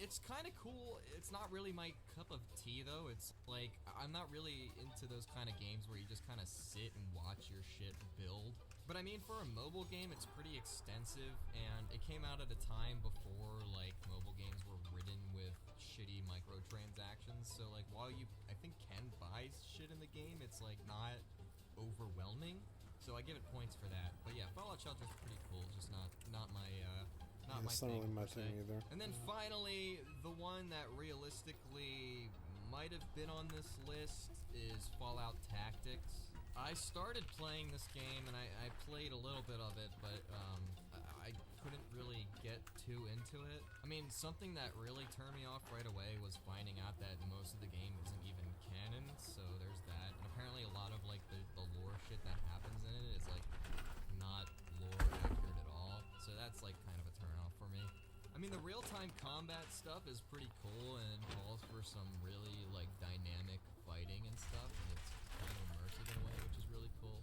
It's kind of cool. It's not really my cup of tea though. It's like, I'm not really into those kind of games where you just kind of sit and watch your shit build. But I mean, for a mobile game, it's pretty extensive, and it came out at a time before, like, mobile games were ridden with shitty microtransactions, so, like, while you, I think, can buy shit in the game, it's, like, not overwhelming, so I give it points for that. But yeah, Fallout Shelter's pretty cool, just not my, not my It's not thing, really my per se. thing either. And then finally, the one that realistically might have been on this list is Fallout Tactics. I started playing this game, and I played a little bit of it, but I couldn't really get too into it. I mean, something that really turned me off right away was finding out that most of the game isn't even canon, so there's that. And apparently a lot of, like, the lore shit that happens in it is, like, not lore accurate at all, so that's, like, kind of a turnoff for me. I mean, the real-time combat stuff is pretty cool, and it calls for some really, like, dynamic fighting and stuff, and it's kind of immersive in a way, which is really cool.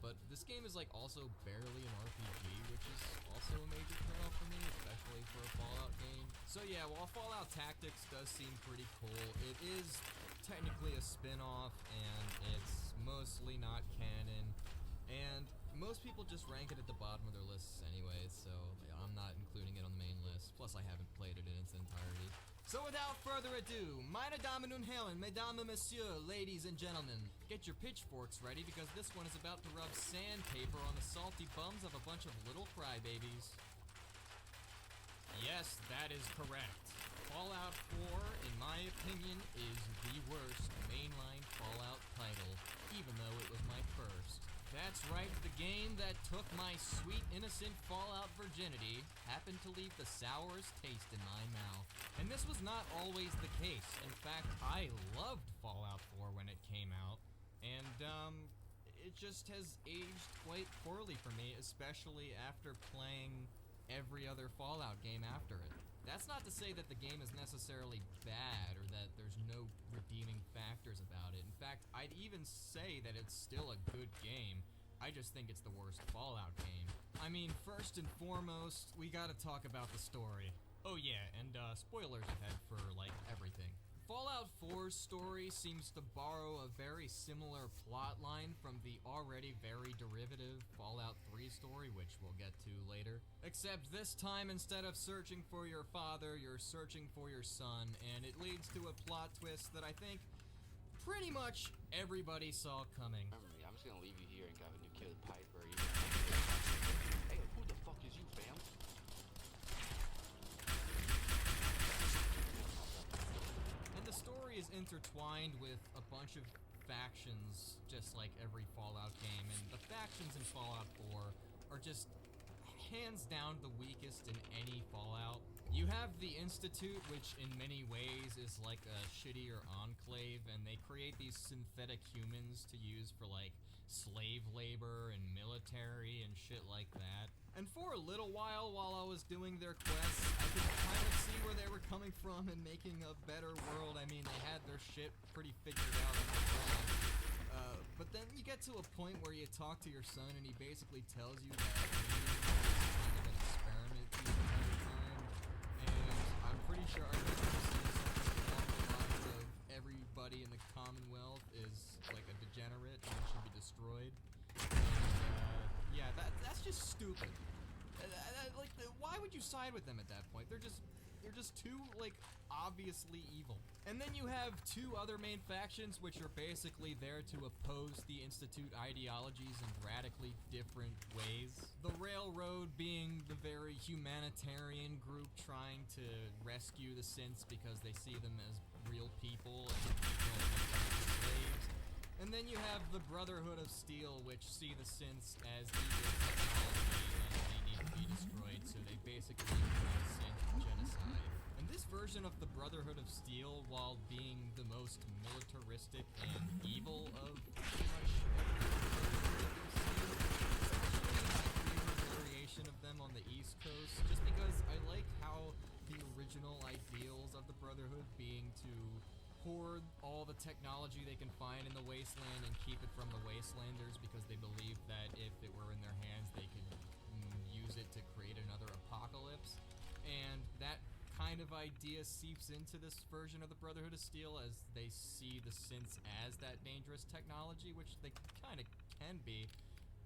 But this game is is like also barely an RPG, which is also a major turnoff for me, especially for a Fallout game. So yeah, while Fallout Tactics does seem pretty cool, it is technically a spin-off, and it's mostly not canon, and most people just rank it at the bottom of their lists anyway, so I'm not including it on the main list, plus I haven't played it in its entirety. So without further ado, meine Damen und Herren, mesdames et messieurs, ladies and gentlemen, get your pitchforks ready because this one is about to rub sandpaper on the salty bums of a bunch of little crybabies. Yes, that is correct. Fallout 4, in my opinion, is the worst mainline Fallout title, even though it was my first. That's right, the game that took my sweet, innocent Fallout virginity happened to leave the sourest taste in my mouth. And this was not always the case. In fact, I loved Fallout 4 when it came out, and it just has aged quite poorly for me, especially after playing every other Fallout game after it. That's not to say that the game is necessarily bad or that there's no redeeming factors about it. In fact, I'd even say that it's still a good game. I just think it's the worst Fallout game. I mean, first and foremost, we gotta talk about the story. Oh yeah, and spoilers ahead for, like, everything. Fallout 4's story seems to borrow a very similar plot line from the already very derivative Fallout 3 story, which we'll get to later. Except this time, instead of searching for your father, you're searching for your son, and it leads to a plot twist that I think pretty much everybody saw coming. Remember me, I'm just gonna leave you here and go and you kill Piper. Hey, who the fuck is you, fam? The story is intertwined with a bunch of factions, just like every Fallout game, and the factions in Fallout 4 are just hands down the weakest in any Fallout. You have the Institute, which in many ways is like a shittier enclave, and they create these synthetic humans to use for like slave labor and military and shit like that. And for a little while I was doing their quests, I could kind of see where they were coming from and making a better world. I mean, they had their shit pretty figured out. But then you get to a point where you talk to your son and he basically tells you that he's kind of an experiment the entire time. And I'm pretty sure I remember seeing something along the lines of everybody in the Commonwealth is like a degenerate and should be destroyed. And, yeah, that's just stupid. Why would you side with them at that point? They're just too, like, obviously evil. And then you have two other main factions which are basically there to oppose the Institute ideologies in radically different ways. The Railroad being the very humanitarian group trying to rescue the synths because they see them as real people and slaves. And then you have the Brotherhood of Steel, which see the synths as evil technology and they need to be destroyed, so they basically commit synth genocide. And this version of the Brotherhood of Steel, while being the most militaristic and evil of pretty much every variation of them on the East Coast, just because I like how the original ideals of the Brotherhood being to hoard all the technology they can find in the wasteland and keep it from the wastelanders because they believe that if it were in their hands they could use it to create another apocalypse. And that kind of idea seeps into this version of the Brotherhood of Steel as they see the synths as that dangerous technology, which they kind of can be,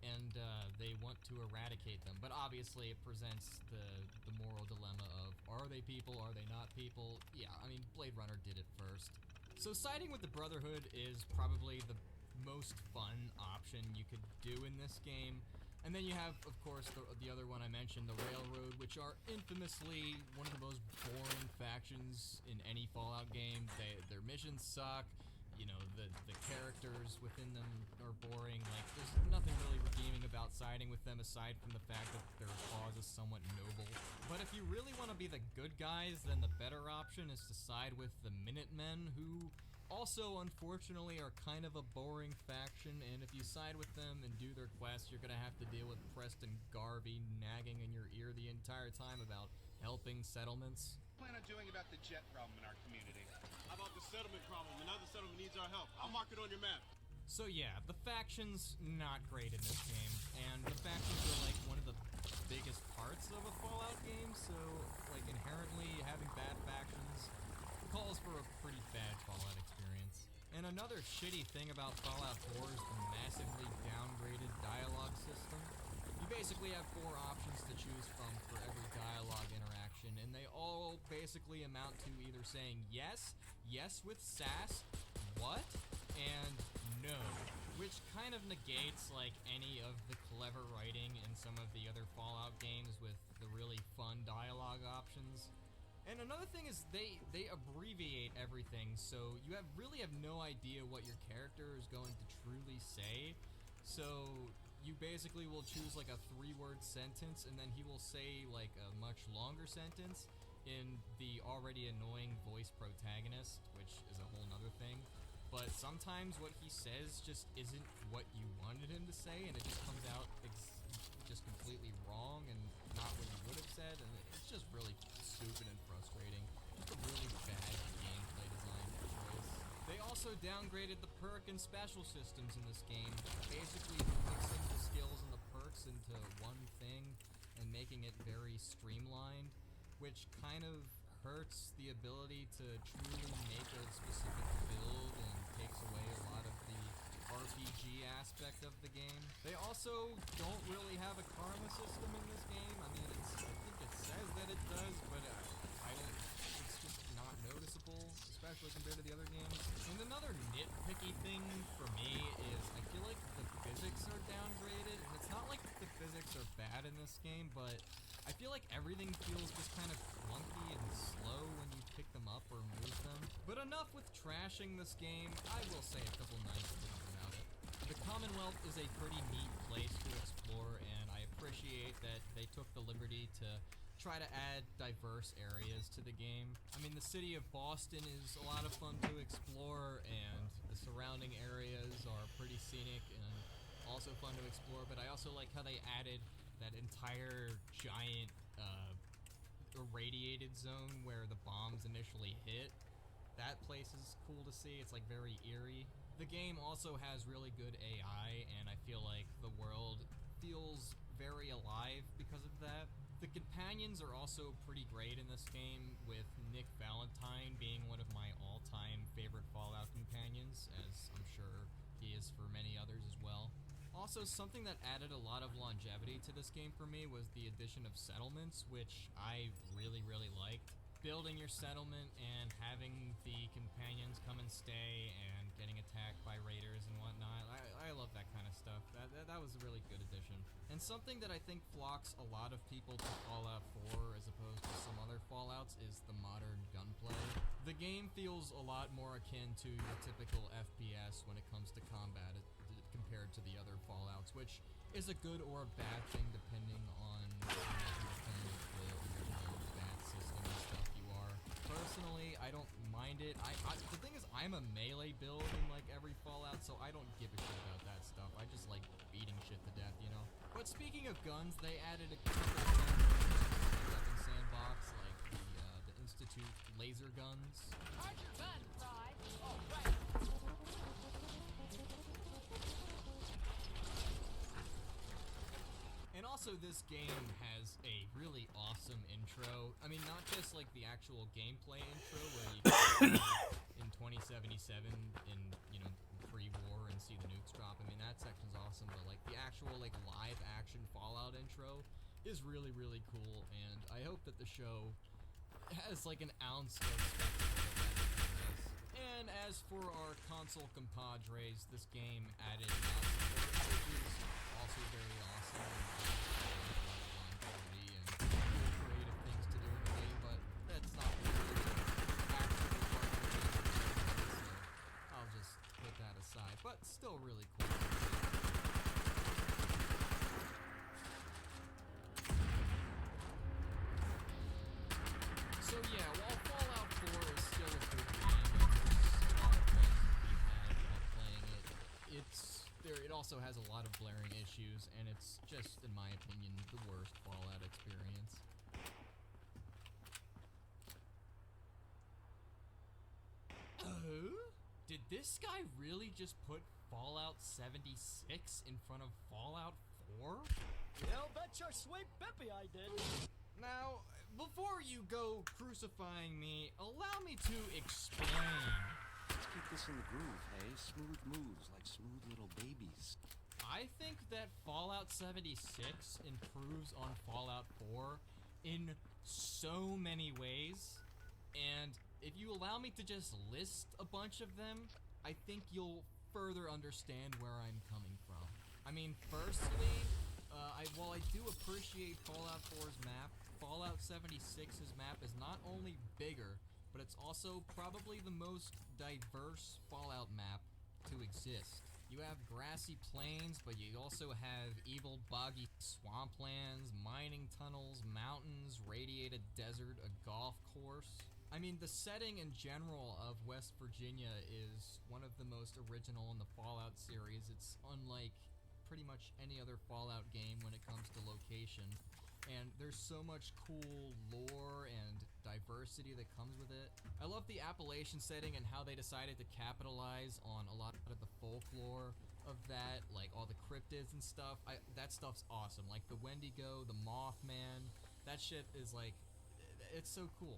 and they want to eradicate them. But obviously it presents the moral dilemma of, are they people, are they not people? Yeah, I mean, Blade Runner did it first. So siding with the Brotherhood is probably the most fun option you could do in this game. And then you have, of course, the other one I mentioned, the Railroad, which are infamously one of the most boring factions in any Fallout game. Their missions suck. You know, the characters within them are boring. Like, there's nothing really redeeming about siding with them aside from the fact that their cause is somewhat noble. But if you really want to be the good guys, then the better option is to side with the Minutemen, who also, unfortunately, are kind of a boring faction, and if you side with them and do their quests, you're gonna have to deal with Preston Garvey nagging in your ear the entire time about helping settlements. What do you plan on doing about the jet problem in our community? How about the settlement problem? Another settlement needs our help. I'll mark it on your map. So yeah, the factions not great in this game, and the factions are like one of the biggest parts of a Fallout game, so like inherently having bad factions calls for a pretty bad Fallout experience. And another shitty thing about Fallout 4 is the massively downgraded dialogue system. You basically have 4 options to choose from for every dialogue interaction, and they all basically amount to either saying yes, yes with sass, what, and no, which kind of negates like any of the clever writing in some of the other Fallout games with the really fun dialogue options. And another thing is they abbreviate everything, so you really have no idea what your character is going to truly say. So you basically will choose like a 3-word sentence, and then he will say like a much longer sentence in the already annoying voice protagonist, which is a whole nother thing. But sometimes what he says just isn't what you wanted him to say, and it just comes out just completely wrong and not what you would have said, and it's just really stupid and frustrating. Just a really bad gameplay design choice. They also downgraded the perk and special systems in this game, basically mixing the skills and the perks into one thing and making it very streamlined, which kind of hurts the ability to truly make a specific build and takes away a lot of the RPG aspect of the game. They also don't really have a karma system in this game. I mean, I think it says that it does, but it's just not noticeable, especially compared to the other games. And another nitpicky thing for me is I feel like the physics are downgraded, and it's not like the physics are bad in this game, but I feel like everything feels just kind of clunky and slow when you pick them up or move them. But enough with trashing this game, I will say a couple nice things about it. The Commonwealth is a pretty neat place to explore, and I appreciate that they took the liberty to try to add diverse areas to the game. I mean, the city of Boston is a lot of fun to explore, and the surrounding areas are pretty scenic and also fun to explore, but I also like how they added that entire giant irradiated zone where the bombs initially hit. That place is cool to see. It's like very eerie. The game also has really good AI, and I feel like the world feels very alive because of that. The companions are also pretty great in this game, with Nick Valentine being one of my all-time favorite Fallout companions, as I'm sure he is for many others as well. Also, something that added a lot of longevity to this game for me was the addition of settlements, which I really, really liked. Building your settlement and having the companions come and stay and getting attacked by raiders and whatnot. I love that kind of stuff. That was a really good addition. And something that I think flocks a lot of people to Fallout 4 as opposed to some other Fallouts is the modern gunplay. The game feels a lot more akin to your typical FPS when it comes to combat compared to the other Fallouts, which is a good or a bad thing depending on the bad system and stuff you are. Personally, I don't mind it. The thing is, I'm a melee build in like every Fallout, so I don't give a shit about that stuff. I just like beating shit to death, you know? But speaking of guns, they added a couple of guns to the weapon sandbox, like the Institute laser guns. How's your gun, Fry? Oh, right. And also, this game has a really awesome intro. I mean, not just like the actual gameplay intro where you can in 2077 in, you know, pre-war and see the nukes drop. I mean, that section's awesome, but like the actual like live action Fallout intro is really, really cool, and I hope that the show has like an ounce of spectacle that it has. And as for our console compadres, this game added mouse support, which is also very awesome. And creative things to do in the game, but that's not really actually part of the game, so I'll just put that aside. But still really cool. So yeah, while Fallout 4 is still a good game, and there's a lot of fun to be had while playing it, it also has a lot of glaring issues, and it's just, in my opinion, the worst Fallout experience. Did this guy really just put Fallout 76 in front of Fallout 4? You'll bet your sweet bippy I did. Now, before you go crucifying me, allow me to explain. Let's keep this in the groove, hey? Smooth moves like smooth little babies. I think that Fallout 76 improves on Fallout 4 in so many ways, and if you allow me to just list a bunch of them, I think you'll further understand where I'm coming from. I mean, firstly, while I do appreciate Fallout 4's map, Fallout 76's map is not only bigger, but it's also probably the most diverse Fallout map to exist. You have grassy plains, but you also have evil boggy swamplands, mining tunnels, mountains, radiated desert, a golf course. I mean, the setting in general of West Virginia is one of the most original in the Fallout series. It's unlike pretty much any other Fallout game when it comes to location. And there's so much cool lore and diversity that comes with it. I love the Appalachian setting and how they decided to capitalize on a lot of the folklore of that, like all the cryptids and stuff. That stuff's awesome. Like the Wendigo, the Mothman, that shit is like, it's so cool.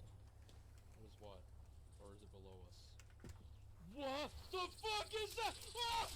What is what? Or is it below us? What the fuck is that? Ah!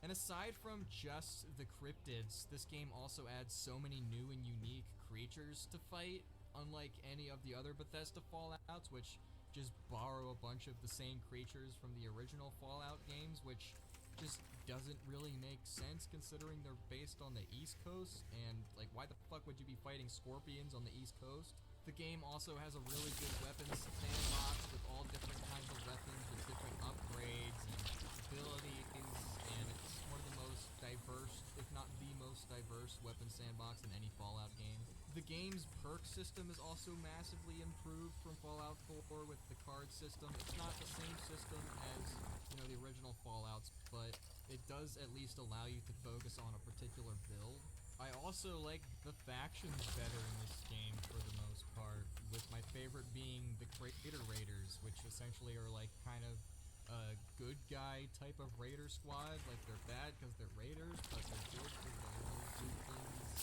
And aside from just the cryptids, this game also adds so many new and unique creatures to fight, unlike any of the other Bethesda Fallouts, which just borrow a bunch of the same creatures from the original Fallout games, which just doesn't really make sense considering they're based on the East Coast, and like, why the fuck would you be fighting scorpions on the East Coast? The game also has a really good weapons sandbox with all different kinds of weapons with different upgrades and abilities, and it's one of the most diverse, if not the most diverse, weapon sandbox in any Fallout game. The game's perk system is also massively improved from Fallout 4 with the card system. It's not the same system as, you know, the original Fallouts, but it does at least allow you to focus on a particular build. I also like the factions better in this game for the most part, with my favorite being the Crater Raiders, which essentially are like kind of a good guy type of raider squad. Like, they're bad because they're raiders, but they're good because they only do things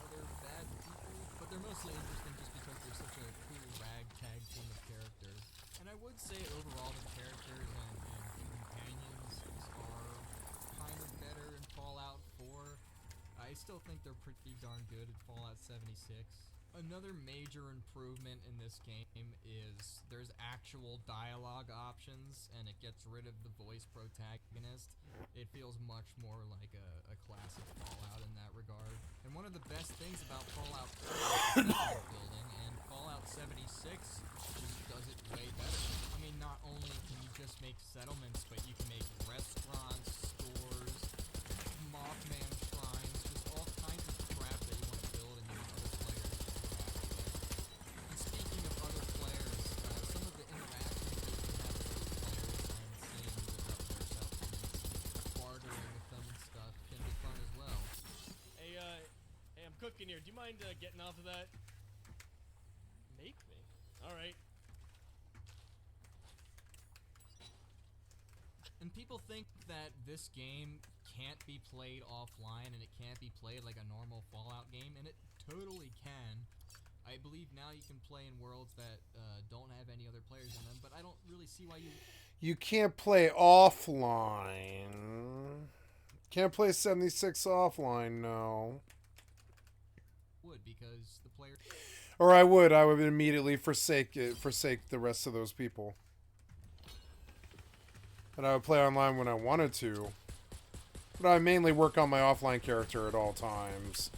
other bad people. But they're mostly interesting just because they're such a cool ragtag team of characters. And I would say overall the characters and companions are kind of better in Fallout 4. I still think they're pretty darn good in Fallout 76. Another major improvement in this game is there's actual dialogue options, and it gets rid of the voice protagonist. It feels much more like a classic Fallout in that regard. And one of the best things about Fallout 4 is building, and Fallout 76 just does it way better. I mean, not only can you just make settlements, but you can make restaurants, stores, Mothman shrines, just all kinds of crap that you want to build and use other players to interact with. And speaking of other players, some of the interactions that you can have with other players and seeing their settlements and bartering with them and stuff can be fun as well. Hey, I'm cooking here. Do you mind getting off of that? Make me. All right. And people think that this game can't be played offline and it can't be played like a normal Fallout game, and it totally can. I believe now you can play in worlds that don't have any other players in them, but I don't really see why you... You can't play offline. Can't play 76 offline, no. ...would, because the player... Or I would immediately forsake the rest of those people. And I would play online when I wanted to. But I mainly work on my offline character at all times.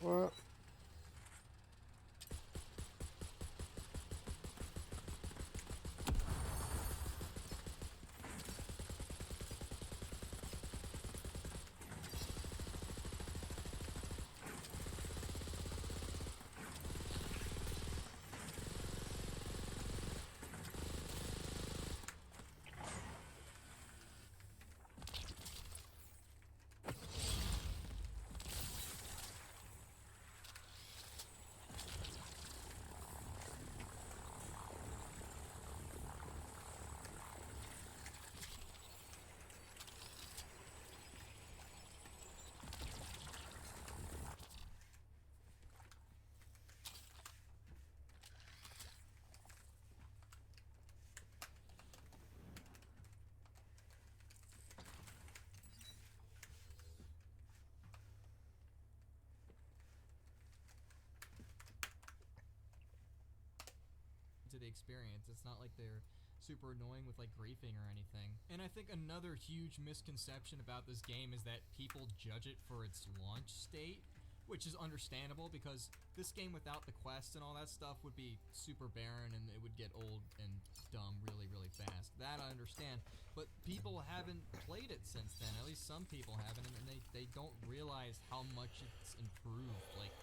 What? To the experience. It's not like they're super annoying with like griefing or anything. And I think another huge misconception about this game is that people judge it for its launch state, which is understandable because this game without the quest and all that stuff would be super barren and it would get old and dumb really, really fast. That I understand. But people haven't played it since then. At least some people haven't, and they don't realize how much it's improved. Like,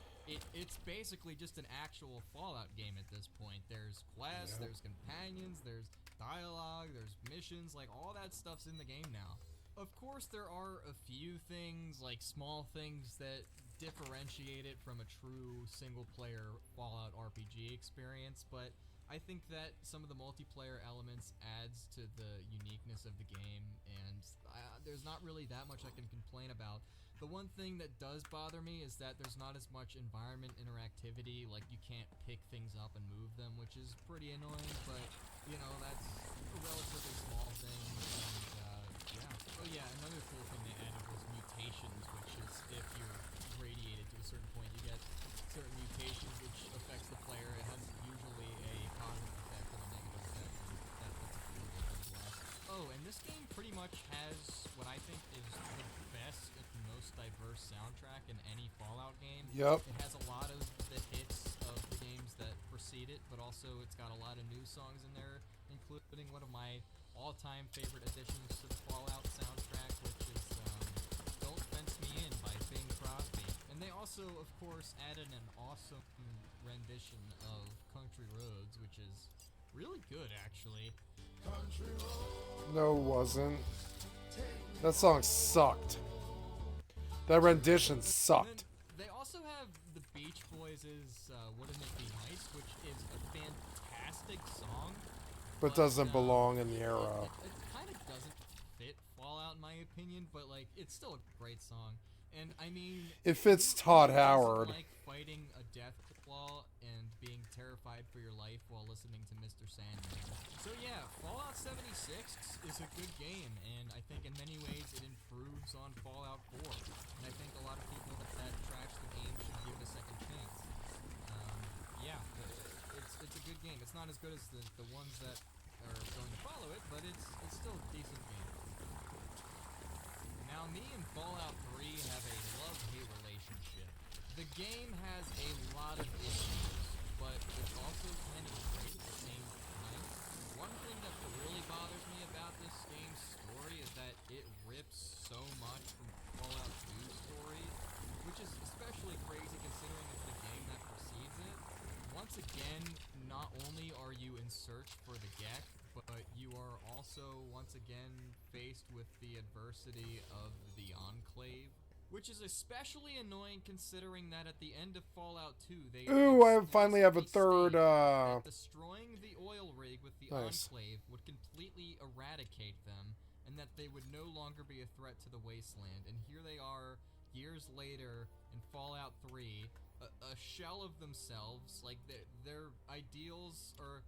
it's basically just an actual Fallout game at this point. There's quests, there's companions, there's dialogue, there's missions, like all that stuff's in the game now. Of course, there are a few things, like small things that differentiate it from a true single-player Fallout RPG experience, but I think that some of the multiplayer elements adds to the uniqueness of the game, and there's not really that much I can complain about. The one thing that does bother me is that there's not as much environment interactivity, like you can't pick things up and move them, which is pretty annoying, but, you know, that's a relatively small thing, and, yeah. Oh yeah, another cool thing they added was mutations, which is if you're radiated to a certain point, you get certain mutations which affects the player. It has usually a positive effect and a negative effect, and that's a cool thing as well. Oh, and this game pretty much has what I think is the best and most diverse soundtrack in any Fallout game. Yep. It has a lot of the hits of the games that precede it, but also it's got a lot of new songs in there, including one of my all-time favorite additions to the Fallout soundtrack, which is Don't Fence Me In by Bing Crosby. And they also, of course, added an awesome rendition of Country Roads, which is really good, actually. No, it wasn't. That song sucked. That rendition sucked. They also have the Beach Boys' Wouldn't It Be Nice, which is a fantastic song. But doesn't belong in the era. It kind of doesn't fit Fallout in my opinion, but like it's still a great song. And I mean, it fits Todd who doesn't Howard. like fighting a death claw and being terrified for your life while listening to Mr. Sandman. So yeah, Fallout 76 is a good game, and I think in many ways it improves on Fallout 4. And I think a lot of people that trash the game should give it a second chance. Yeah, it's a good game. It's not as good as the ones that are going to follow it, but it's still a decent game. Now, me and Fallout 3 have a love-hate relationship. The game has a lot of issues, but it's also kind of great at the same time. One thing that really bothers me about this game's story is that it rips so much from Fallout 2's story, which is especially crazy considering it's the game that precedes it. Once again, not only are you in search for the Gek, but you are also once again faced with the adversity of the Enclave, which is especially annoying considering that at the end of Fallout 2, they I finally have a third, that destroying the oil rig with the Nice. Enclave would completely eradicate them, and that they would no longer be a threat to the wasteland. And here they are, years later, in Fallout 3, a shell of themselves. Like, their ideals are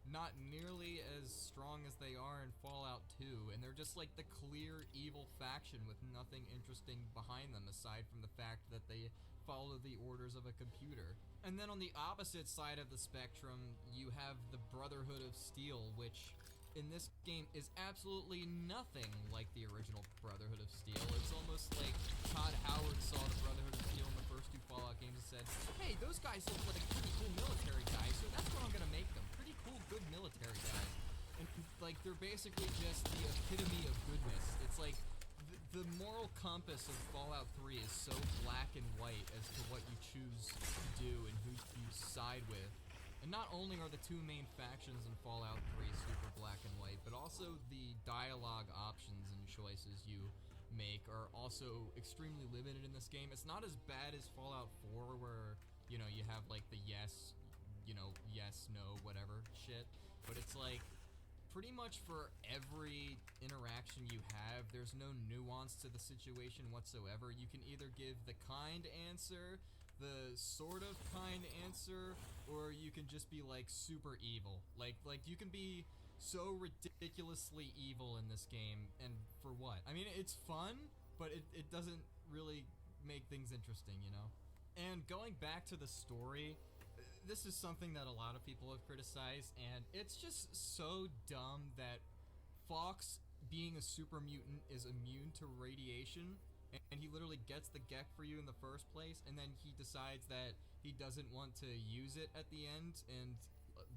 not nearly as strong as they are in Fallout 2, and they're just like the clear evil faction with nothing interesting behind them aside from the fact that they follow the orders of a computer. And then on the opposite side of the spectrum, you have the Brotherhood of Steel, which in this game is absolutely nothing like the original Brotherhood of Steel. It's almost like Todd Howard saw the Brotherhood of Steel in the first two Fallout games and said, hey, those guys look like pretty cool military guys, so that's what I'm gonna make them. Pretty cool, good military guys. And like, they're basically just the epitome of goodness. It's like, the moral compass of Fallout 3 is so black and white as to what you choose to do and who you side with. And not only are the two main factions in Fallout 3 super black and white, but also the dialogue options and choices you make are also extremely limited in this game. It's not as bad as Fallout 4 where, you know, you have like the yes, you know, yes, no, whatever shit. But it's like, pretty much for every interaction you have, there's no nuance to the situation whatsoever. You can either give the kind answer, the sort of kind answer, or you can just be like super evil. Like you can be so ridiculously evil in this game, and for what? I mean, it's fun, but it doesn't really make things interesting, you know? And going back to the story, this is something that a lot of people have criticized, and it's just so dumb that Fox, being a super mutant, is immune to radiation, and he literally gets the Gek for you in the first place, and then he decides that he doesn't want to use it at the end, and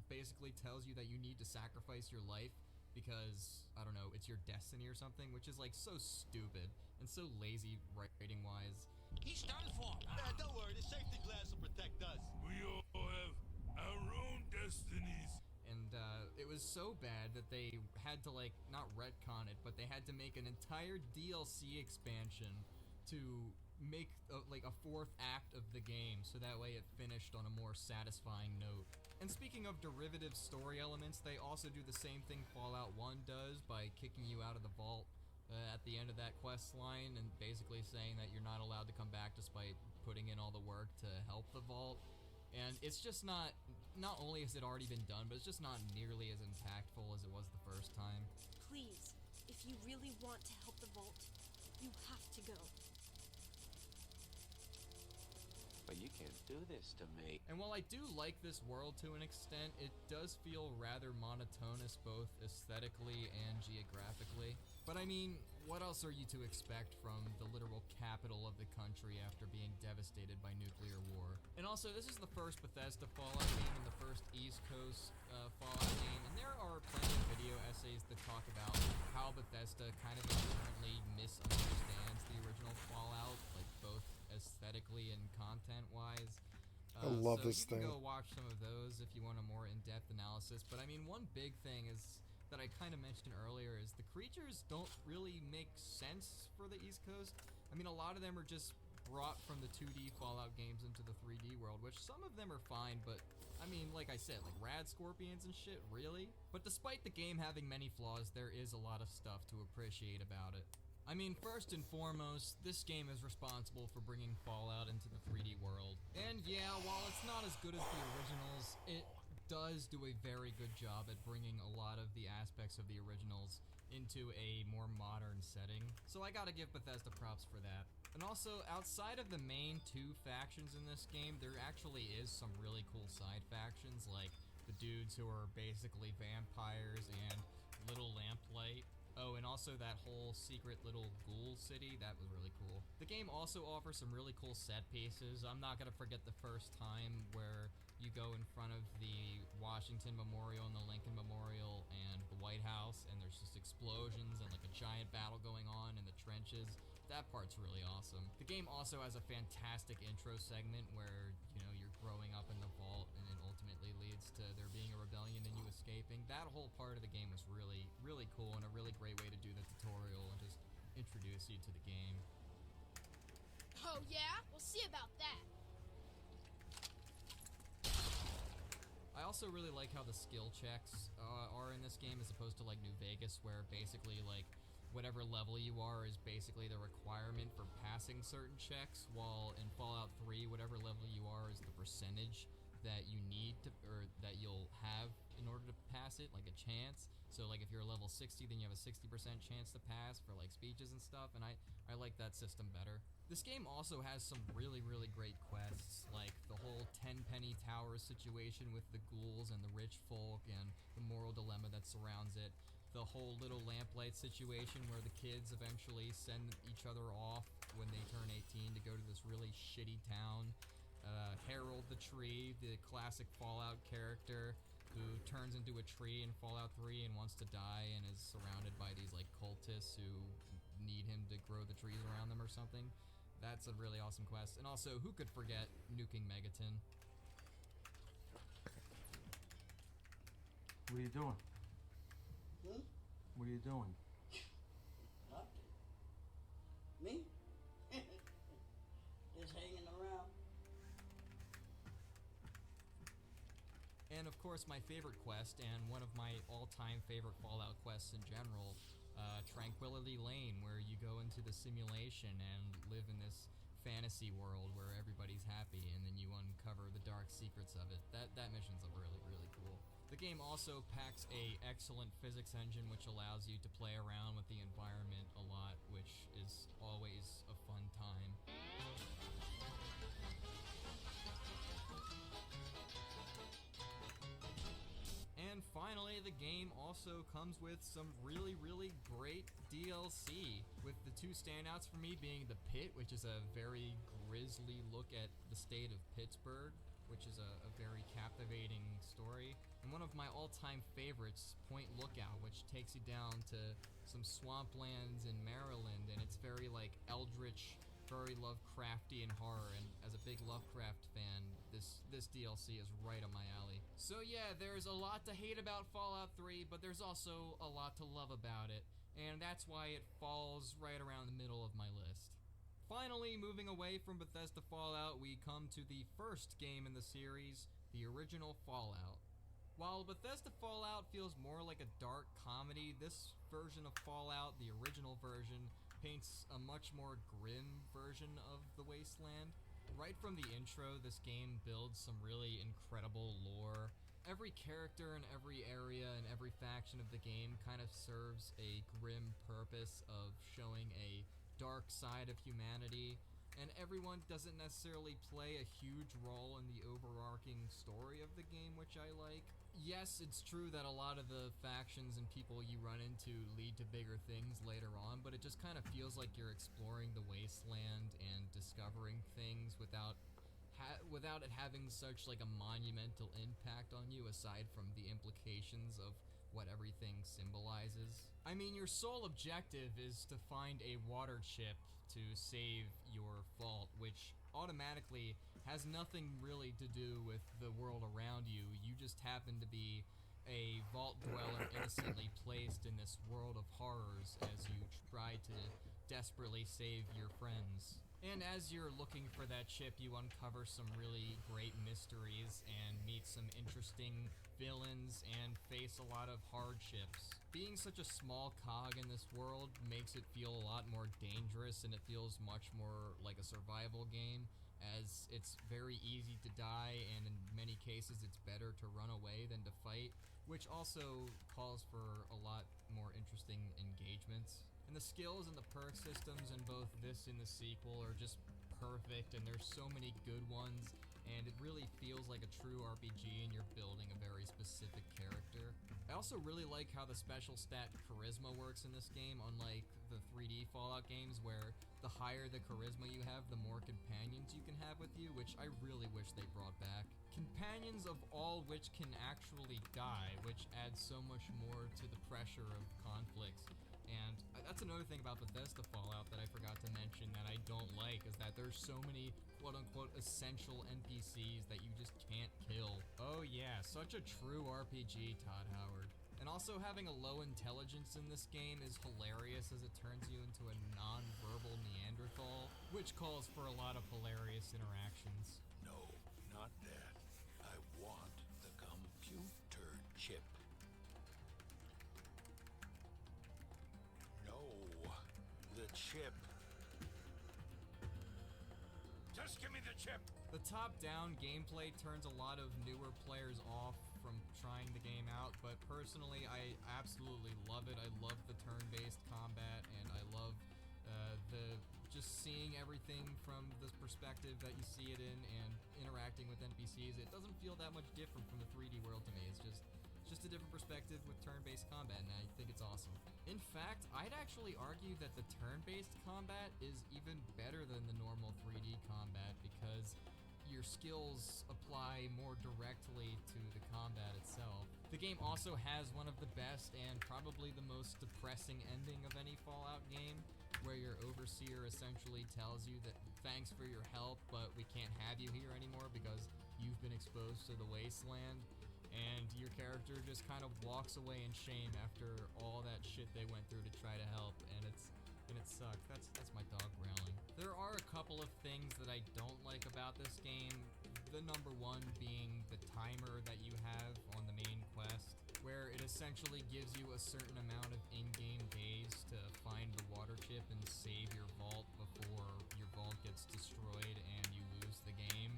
basically tells you that you need to sacrifice your life because, I don't know, it's your destiny or something, which is like so stupid and so lazy writing-wise. He's starting for him. Don't worry, the safety glass will protect us. We all have our own destinies. And it was so bad that they had to, like, not retcon it, but they had to make an entire DLC expansion to make like a fourth act of the game, so that way it finished on a more satisfying note. And speaking of derivative story elements, they also do the same thing Fallout 1 does by kicking you out of the vault at the end of that quest line and basically saying that you're not allowed to come back despite putting in all the work to help the vault. And it's just not only has it already been done, but it's just not nearly as impactful as it was the first time. Please, if you really want to help the vault, you have to go. But you can't do this to me. And while I do like this world to an extent, it does feel rather monotonous both aesthetically and geographically. But I mean, what else are you to expect from the literal capital of the country after being devastated by nuclear war? And also, this is the first Bethesda Fallout game and the first East Coast Fallout game, and there are plenty of video essays that talk about how Bethesda kind of inherently misunderstands the original Fallout, like both aesthetically and content-wise. I love so this you can thing. go watch some of those if you want a more in-depth analysis. But I mean, one big thing is that I kind of mentioned earlier is the creatures don't really make sense for the East Coast. I mean, a lot of them are just brought from the 2D Fallout games into the 3D world, which some of them are fine, but I mean, like I said, like rad scorpions and shit, really? But despite the game having many flaws, there is a lot of stuff to appreciate about it. I mean, first and foremost, this game is responsible for bringing Fallout into the 3D world. And yeah, while it's not as good as the originals, it does do a very good job at bringing a lot of the aspects of the originals into a more modern setting. So I gotta give Bethesda props for that. And also, outside of the main two factions in this game, there actually is some really cool side factions, like the dudes who are basically vampires and Little Lamplight. Oh, and also that whole secret little ghoul city, that was really cool. The game also offers some really cool set pieces. I'm not gonna forget the first time where you go in front of the Washington Memorial and the Lincoln Memorial and the White House, and there's just explosions and like a giant battle going on in the trenches. That part's really awesome. The game also has a fantastic intro segment where, you know, you're growing up in the vault and it ultimately leads to there being a rebellion and you escaping. That whole part of the game was really, really cool and a really great way to do the tutorial and just introduce you to the game. Oh yeah? We'll see about that. I also really like how the skill checks are in this game as opposed to like New Vegas, where basically like whatever level you are is basically the requirement for passing certain checks, while in Fallout 3, whatever level you are is the percentage that you need to, or that you'll have in order to pass it, like a chance. So like if you're level 60, then you have a 60% chance to pass for like speeches and stuff, and I like that system better. This game also has some really, really great quests, like the whole 10 penny towers situation with the ghouls and the rich folk and the moral dilemma that surrounds it. The whole Little Lamplight situation where the kids eventually send each other off when they turn 18 to go to this really shitty town. Harold the Tree, the classic Fallout character who turns into a tree in Fallout 3 and wants to die and is surrounded by these like cultists who need him to grow the trees around them or something. That's a really awesome quest. And also, who could forget nuking Megaton? What are you doing? Hmm? What are you doing? Nothing. Me? Just hanging around. And of course, my favorite quest, and one of my all-time favorite Fallout quests in general, Tranquility Lane, where you go into the simulation and live in this fantasy world where everybody's happy, and then you uncover the dark secrets of it. That mission's really, really cool. The game also packs a excellent physics engine, which allows you to play around with the environment a lot, which is always a fun time. And finally, the game also comes with some really, really great DLC, with the two standouts for me being The Pit, which is a very grisly look at the state of Pittsburgh, which is a very captivating story. And one of my all-time favorites, Point Lookout, which takes you down to some swamplands in Maryland, and it's very like eldritch, very Lovecraftian horror, and as a big Lovecraft fan, this DLC is right up my alley. So yeah, there's a lot to hate about Fallout 3, but there's also a lot to love about it, and that's why it falls right around the middle of my list. Finally, moving away from Bethesda Fallout, we come to the first game in the series, the original Fallout. While Bethesda Fallout feels more like a dark comedy, this version of Fallout, the original version, paints a much more grim version of the wasteland. Right from the intro, this game builds some really incredible lore. Every character in every area and every faction of the game kind of serves a grim purpose of showing a dark side of humanity, and everyone doesn't necessarily play a huge role in the overarching story of the game, which I like. Yes, it's true that a lot of the factions and people you run into lead to bigger things later on, but it just kind of feels like you're exploring the wasteland and discovering things without it having such like a monumental impact on you, aside from the implications of what everything symbolizes. I mean, your sole objective is to find a water chip to save your vault, which automatically has nothing really to do with the world around you. You just happen to be a vault dweller innocently placed in this world of horrors as you try to desperately save your friends. And as you're looking for that chip, you uncover some really great mysteries and meet some interesting villains and face a lot of hardships. Being such a small cog in this world makes it feel a lot more dangerous, and it feels much more like a survival game, as it's very easy to die, and in many cases it's better to run away than to fight, which also calls for a lot more interesting engagements. And the skills and the perk systems in both this and the sequel are just perfect, and there's so many good ones, and it really feels like a true RPG, and you're building a very specific character. I also really like how the special stat charisma works in this game, unlike the 3D Fallout games, where the higher the charisma you have, the more companions you can have with you, which I really wish they brought back. Companions of all which can actually die, which adds so much more to the pressure of conflicts. And that's another thing about Bethesda Fallout that I forgot to mention that I don't like, is that there's so many quote-unquote essential NPCs that you just can't kill. Oh yeah, such a true RPG, Todd Howard. And also having a low intelligence in this game is hilarious, as it turns you into a non-verbal Neanderthal, which calls for a lot of hilarious interactions. No, not that. I want the computer chip. No, the chip. Just give me the chip. The top-down gameplay turns a lot of newer players off from trying the game out, but personally, I absolutely love it. I love the turn-based combat, and I love just seeing everything from this perspective that you see it in, and interacting with NPCs. It doesn't feel that much different from the 3D world to me. It's just a different perspective with turn-based combat, and I think it's awesome. In fact, I'd actually argue that the turn-based combat is even better than the normal 3D combat because your skills apply more directly to the combat itself. The game also has one of the best and probably the most depressing ending of any Fallout game, where your overseer essentially tells you that thanks for your help, but we can't have you here anymore because you've been exposed to the wasteland, and your character just kind of walks away in shame after all that shit they went through to try to help, and it sucks. That's my dog growling. There are a couple of things that I don't like about this game. The number one being the timer that you have on the main quest, where it essentially gives you a certain amount of in-game days to find the water chip and save your vault before your vault gets destroyed and you lose the game.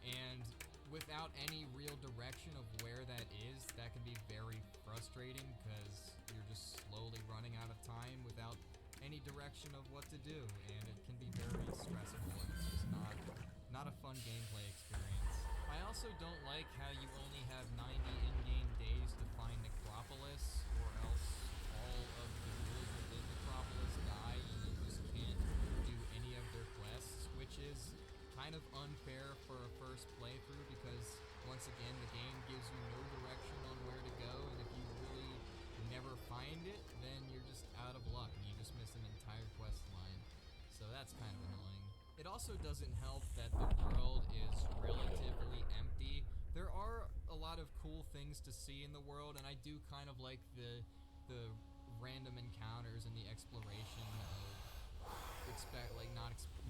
And without any real direction of where that is, that can be very frustrating because you're just slowly running out of time without any direction of what to do, and it can be very stressful, and it's just not a fun gameplay experience. I also don't like how you only have 90 in-game days to find Necropolis, or else all of the ghouls within Necropolis die, and you just can't do any of their quests, which is kind of unfair for a first playthrough because, once again, the game gives you no direction on where to go, and if you really never find it, then you're just out of luck, and you just miss an entire quest line. So that's kind of annoying. It also doesn't help that the world is relatively empty. There are a lot of cool things to see in the world, and I do kind of like the random encounters and the exploration of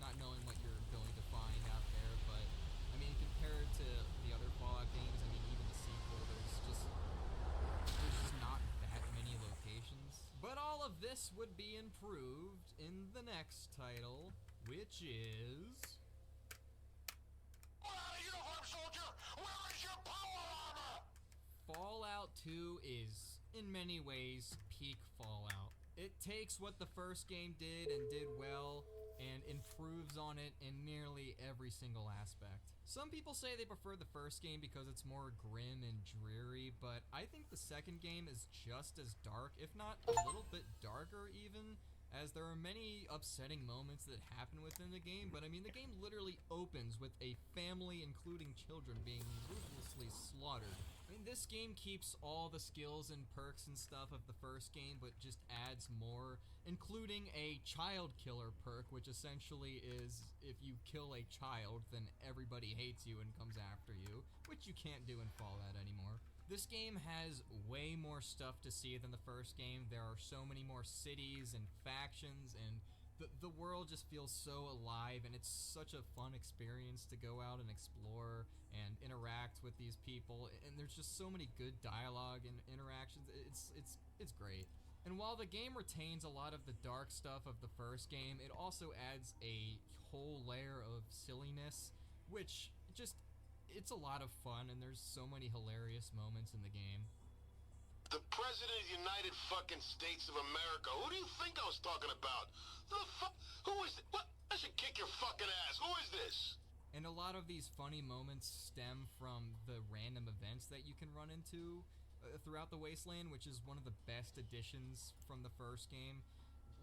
not knowing what you're going to find out there. But I mean, compared to the other Fallout games, I mean, even the sequel, there's just not that many locations. But all of this would be improved in the next title, which is Uniform soldier, where is your power armor? Fallout 2 is, in many ways, peak Fallout. It takes what the first game did and did well, and improves on it in nearly every single aspect. Some people say they prefer the first game because it's more grim and dreary, but I think the second game is just as dark, if not a little bit darker even, as there are many upsetting moments that happen within the game. But I mean, the game literally opens with a family, including children, being ruthlessly slaughtered. I mean, this game keeps all the skills and perks and stuff of the first game, but just adds more, including a child killer perk, which essentially is if you kill a child, then everybody hates you and comes after you, which you can't do in Fallout anymore. This game has way more stuff to see than the first game. There are so many more cities and factions, and the world just feels so alive, and it's such a fun experience to go out and explore and interact with these people, and there's just so many good dialogue and interactions. It's great. And while the game retains a lot of the dark stuff of the first game, it also adds a whole layer of silliness, which it's a lot of fun, and there's so many hilarious moments in the game. The President of the United fucking States of America. Who do you think I was talking about? The fuck? Who is it? What? I should kick your fucking ass. Who is this? And a lot of these funny moments stem from the random events that you can run into throughout the Wasteland, which is one of the best additions from the first game,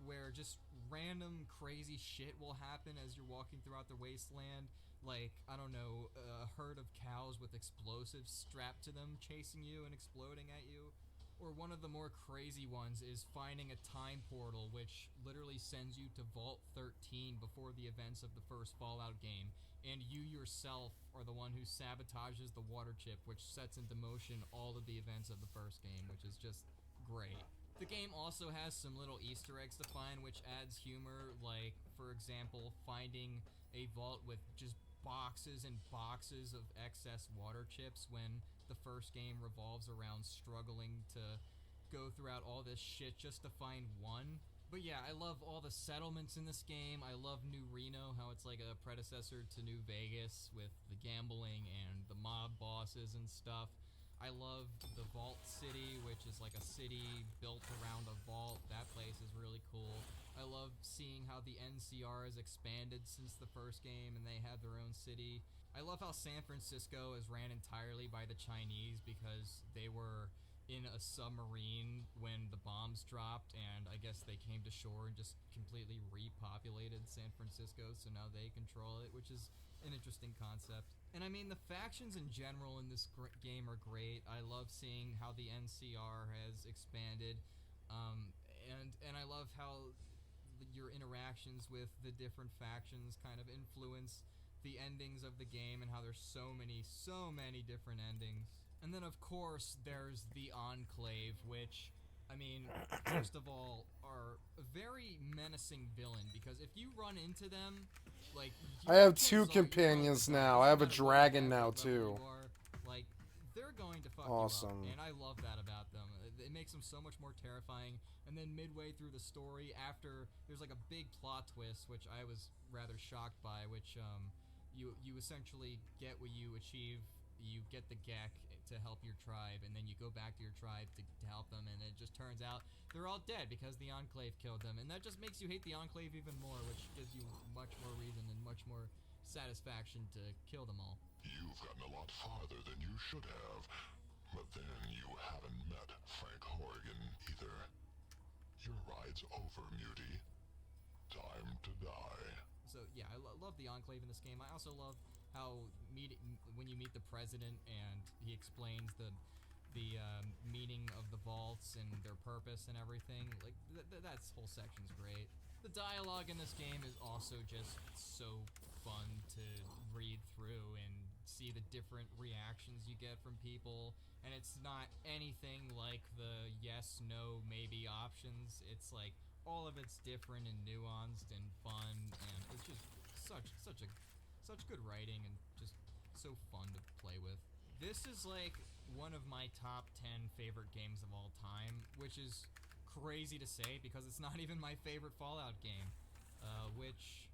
where just random crazy shit will happen as you're walking throughout the Wasteland. Like, I don't know, a herd of cows with explosives strapped to them chasing you and exploding at you. Or one of the more crazy ones is finding a time portal which literally sends you to Vault 13 before the events of the first Fallout game, and you yourself are the one who sabotages the water chip, which sets into motion all of the events of the first game, which is just great. The game also has some little Easter eggs to find, which adds humor, like, for example, finding a vault with just boxes and boxes of excess water chips when the first game revolves around struggling to go throughout all this shit just to find one. But yeah, I love all the settlements in this game. I love New Reno, how it's like a predecessor to New Vegas with the gambling and the mob bosses and stuff. I love the Vault City, which is like a city built around a vault. That place is really cool. I love seeing how the NCR has expanded since the first game and they have their own city. I love how San Francisco is ran entirely by the Chinese because they were in a submarine when the bombs dropped, and I guess they came to shore and just completely repopulated San Francisco, so now they control it, which is an interesting concept. And I mean, the factions in general in this game are great. I love seeing how the NCR has expanded, and I love how your interactions with the different factions kind of influence the endings of the game, and how there's so many different endings. And then, of course, there's the Enclave, which, I mean, first of all, are a very menacing villain, because if you run into them, like... I have 2 companions now. I have a dragon now, too. Like, they're going to fuck Awesome. you up, and I love that about them. It makes them so much more terrifying. And then midway through the story, after there's like a big plot twist, which I was rather shocked by, which you essentially get what you achieve. You get the Gek to help your tribe, and then you go back to your tribe to help them, and it just turns out they're all dead because the Enclave killed them, and that just makes you hate the Enclave even more, which gives you much more reason and much more satisfaction to kill them all. You've gotten a lot farther than you should have, but then you haven't met Frank Horrigan either. Your ride's over, Muty. Time to die. So yeah, I love the Enclave in this game. I also love how when you meet the president and he explains the meaning of the vaults and their purpose and everything. Like that whole section's great. The dialogue in this game is also just so fun to read through and see the different reactions you get from people, and it's not anything like the yes, no, maybe options. It's like all of it's different and nuanced and fun, and it's just such good writing and just so fun to play with. This is like one of my top 10 favorite games of all time, which is crazy to say because it's not even my favorite Fallout game, which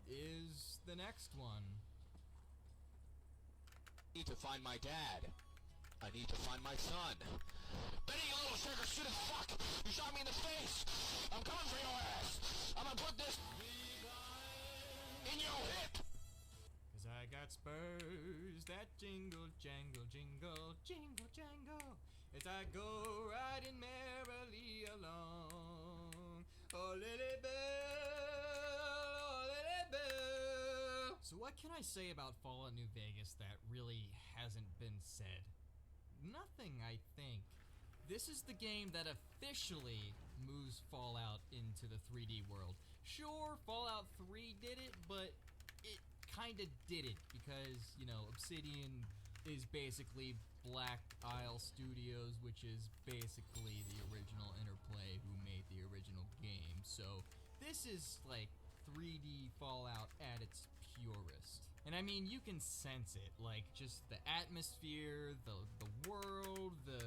is the next one. I need to find my dad. I need to find my son. Benny, you little sugar fuck! You shot me in the face! I'm coming for your ass! I'm gonna put this in your hip! Cause I got spurs that jingle, jangle, jingle, jingle, jangle, as I go riding merrily along. Oh, lily bell, oh, lily bell. So what can I say about Fallout New Vegas that really hasn't been said? Nothing, I think. This is the game that officially moves Fallout into the 3D world. Sure, Fallout 3 did it, but it kinda didn't, because, you know, Obsidian is basically Black Isle Studios, which is basically the original Interplay who made the original game. So this is like 3D Fallout at its purest. And I mean, you can sense it, like just the atmosphere, the world, the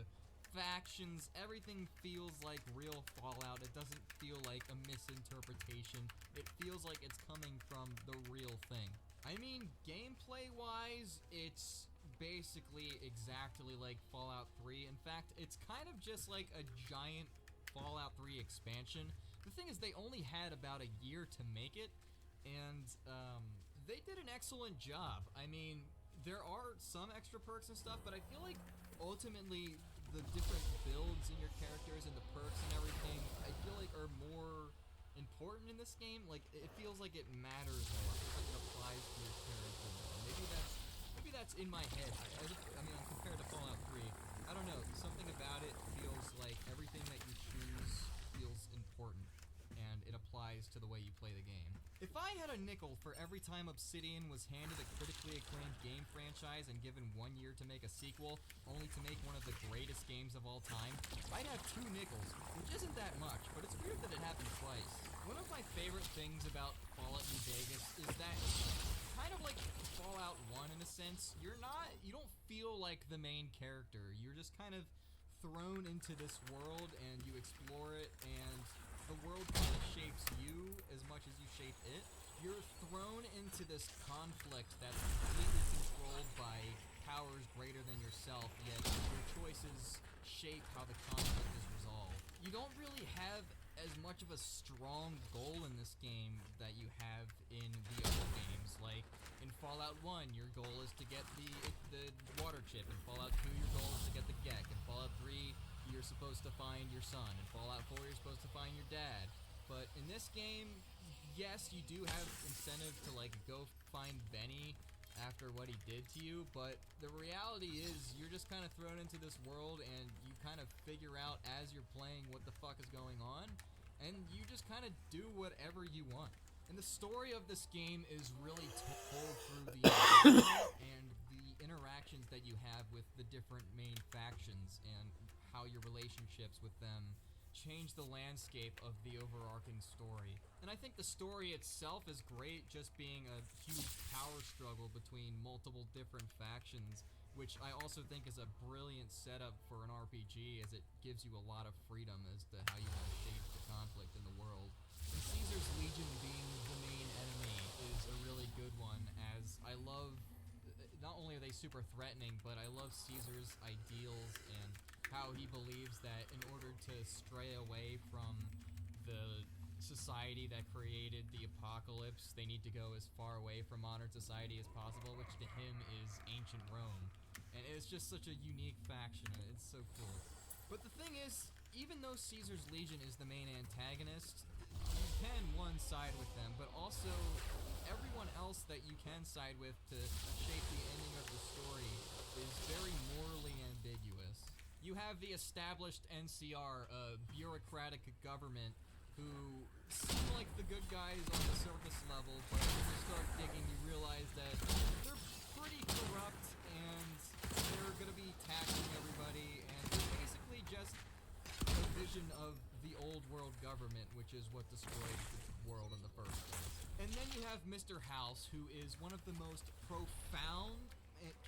factions, everything feels like real Fallout. It doesn't feel like a misinterpretation. It feels like it's coming from the real thing. I mean, gameplay-wise, it's basically exactly like Fallout 3. In fact, it's kind of just like a giant Fallout 3 expansion. The thing is, they only had about a year to make it, and they did an excellent job. I mean, there are some extra perks and stuff, but I feel like ultimately the different builds in your characters and the perks and everything, I feel like are more important in this game. Like, it feels like it matters more. It feels like it applies to your character more. Maybe that's in my head. I mean, compared to Fallout 3, I don't know. Something about it feels like everything that you choose feels important, and it applies to the way you play the game. If I had a nickel for every time Obsidian was handed a critically acclaimed game franchise and given 1 year to make a sequel, only to make one of the greatest games of all time, I'd have 2 nickels, which isn't that much, but it's weird that it happened twice. One of my favorite things about Fallout New Vegas is that, kind of like Fallout 1 in a sense, you don't feel like the main character. You're just kind of thrown into this world and you explore it, and the world kind of shapes you as much as you shape it. You're thrown into this conflict that's completely controlled by powers greater than yourself, yet your choices shape how the conflict is resolved. You don't really have as much of a strong goal in this game that you have in the other games. Like, in Fallout 1, your goal is to get the water chip. In Fallout 2, your goal is to get the Gek. In Fallout 3, supposed to find your son. In Fallout 4, you're supposed to find your dad. But in this game, yes, you do have incentive to like go find Benny after what he did to you, but the reality is you're just kind of thrown into this world and you kind of figure out as you're playing what the fuck is going on, and you just kind of do whatever you want. And the story of this game is really told through the environment and the interactions that you have with the different main factions and how your relationships with them change the landscape of the overarching story. And I think the story itself is great, just being a huge power struggle between multiple different factions, which I also think is a brilliant setup for an RPG, as it gives you a lot of freedom as to how you want to shape the conflict in the world. And Caesar's Legion being the main enemy is a really good one, as I love, not only are they super threatening, but I love Caesar's ideals and how he believes that in order to stray away from the society that created the apocalypse, they need to go as far away from modern society as possible, which to him is ancient Rome. And it's just such a unique faction, and it's so cool. But the thing is, even though Caesar's Legion is the main antagonist, you can side with them, but also everyone else that you can side with to shape the ending of the story is very morally ambiguous. You have the established NCR, a bureaucratic government, who seem like the good guys on the surface level, but when you start digging, you realize that they're pretty corrupt, and they're gonna be taxing everybody, and they're basically just a vision of the old world government, which is what destroyed the world in the first place. And then you have Mr. House, who is one of the most profound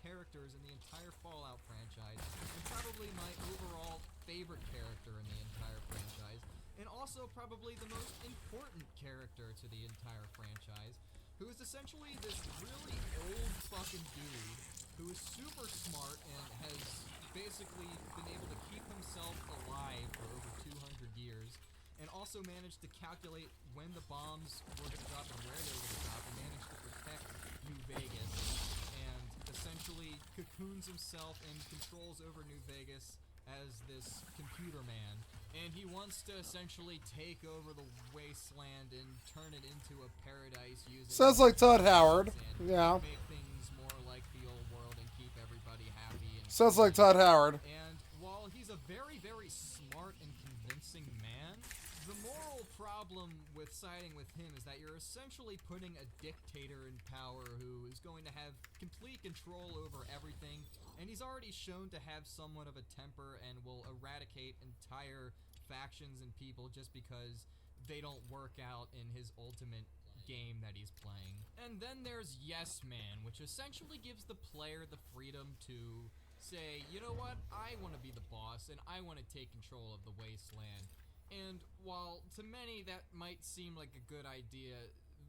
characters in the entire Fallout franchise, and probably my overall favorite character in the entire franchise, and also probably the most important character to the entire franchise, who is essentially this really old fucking dude who is super smart and has basically been able to keep himself alive for over 200 years, and also managed to calculate when the bombs were going to drop and where they were going to drop, and managed to protect New Vegas, and essentially cocoons himself and controls over New Vegas as this computer man. And he wants to essentially take over the wasteland and turn it into a paradise using... Sounds like Todd Howard. Yeah. Make things more like the old world and keep everybody happy. And sounds like Todd Howard. And while he's a very, very smart and convincing man, the moral problem with siding with him is that you're essentially putting a dictator in power who is going to have complete control over everything, and he's already shown to have somewhat of a temper and will eradicate entire factions and people just because they don't work out in his ultimate game that he's playing. And then there's Yes Man, which essentially gives the player the freedom to say, you know what, I want to be the boss and I want to take control of the wasteland. And while to many that might seem like a good idea,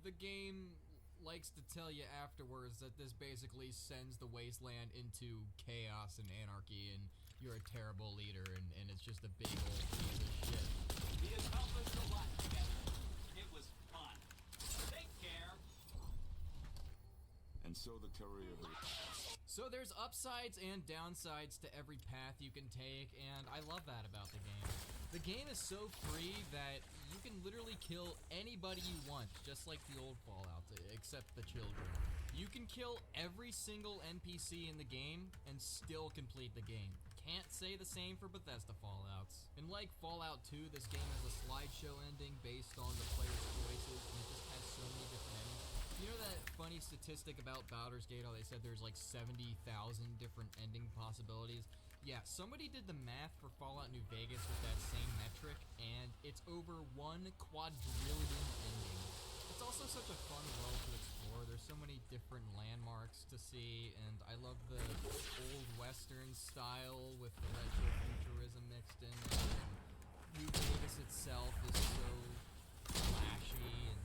the game likes to tell you afterwards that this basically sends the wasteland into chaos and anarchy, and you're a terrible leader, and it's just a big old piece of shit. We accomplished a lot together. It was fun. Take care. And so the career... So there's upsides and downsides to every path you can take, and I love that about the game. The game is so free that you can literally kill anybody you want, just like the old Fallout, except the children. You can kill every single NPC in the game and still complete the game. Can't say the same for Bethesda Fallouts. And like Fallout 2, this game has a slideshow ending based on the player's choices, and it just has so many different endings. You know that funny statistic about Baldur's Gate, how they said there's like 70,000 different ending possibilities? Yeah, somebody did the math for Fallout New Vegas with that same metric, and it's over 1 quadrillion endings. It's also such a fun world to explore. There's so many different landmarks to see, and I love the old western style with the retrofuturism mixed in. And New Vegas itself is so flashy, and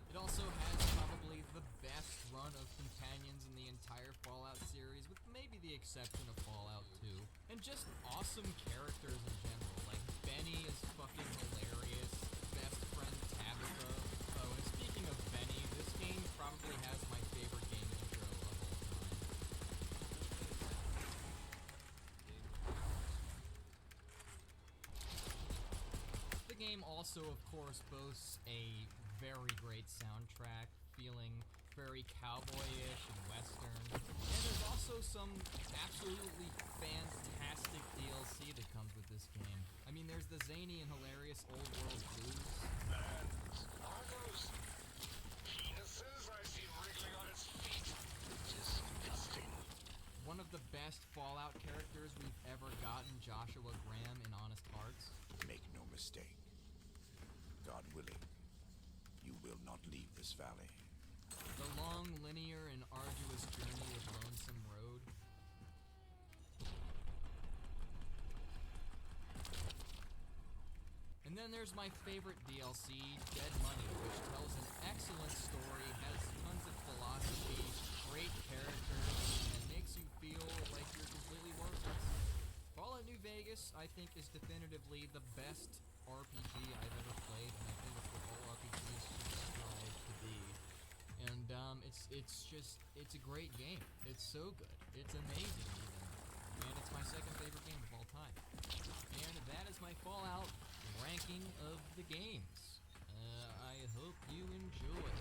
it also has probably the best run of companions in the entire Fallout series, with maybe the exception of Fallout 2. And just awesome characters in general, like Benny is fucking hilarious, best friend Tabitha. Oh, and speaking of Benny, this game probably has my favorite game intro of all time. game also, of course, boasts a very great soundtrack, feeling very cowboyish and western. And there's also some absolutely fantastic DLC that comes with this game. I mean, there's the zany and hilarious Old World Blues. Are those penises I see wriggling on its feet? Disgusting. One of the best Fallout characters we've ever gotten, Joshua Graham in Honest Hearts. Make no mistake. God willing, you will not leave this valley. The long, linear, and arduous journey of Lonesome Road. And then there's my favorite DLC, Dead Money, which tells an excellent story, has tons of philosophy, great characters, and makes you feel like you're completely worthless. Fallout New Vegas, I think, is definitively the best RPG I've ever played, and I think it's what all RPGs should strive to be. And it's a great game. It's so good. It's amazing even. And it's my second favorite game of all time. And that is my Fallout ranking of the games. I hope you enjoy.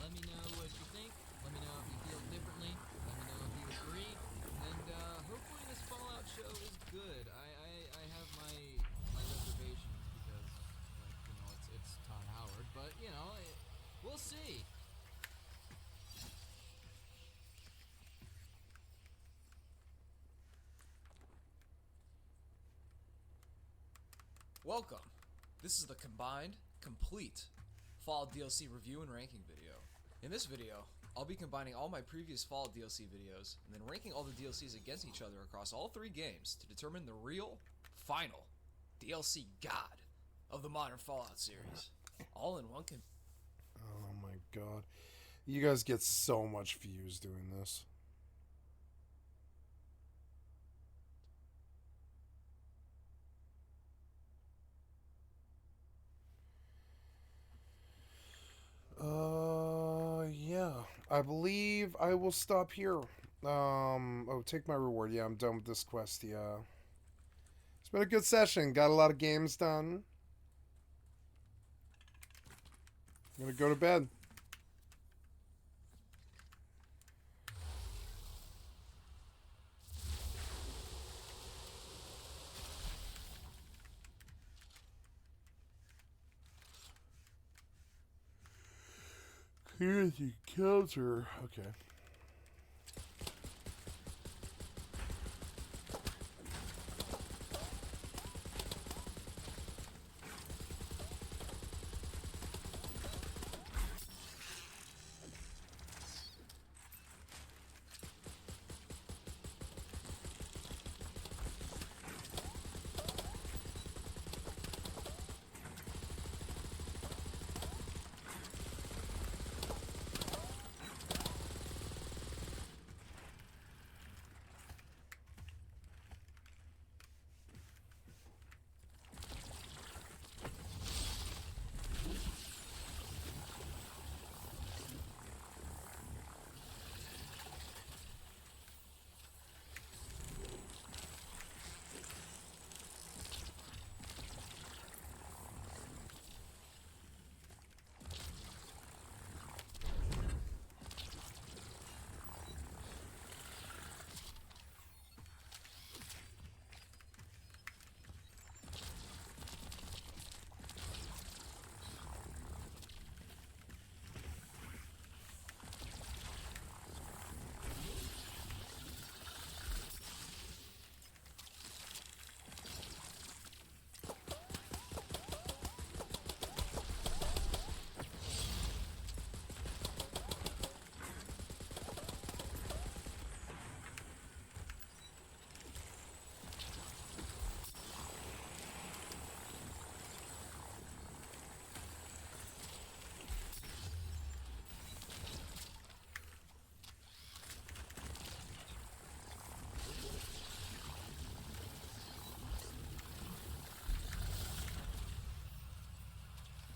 Let me know what you think. Let me know if you feel differently. Let me know if you agree. And hopefully this Fallout show is good. I have my reservations because, it's Todd Howard. But, we'll see. Welcome! This is the combined, complete Fallout DLC review and ranking video. In this video, I'll be combining all my previous Fallout DLC videos and then ranking all the DLCs against each other across all three games to determine the real, final DLC god of the modern Fallout series. All in one Oh my god. You guys get so much views doing this. Yeah. I believe I will stop here. Oh, take my reward. Yeah, I'm done with this quest. Yeah. It's been a good session. Got a lot of games done. I'm gonna go to bed. Here's the counter. Okay.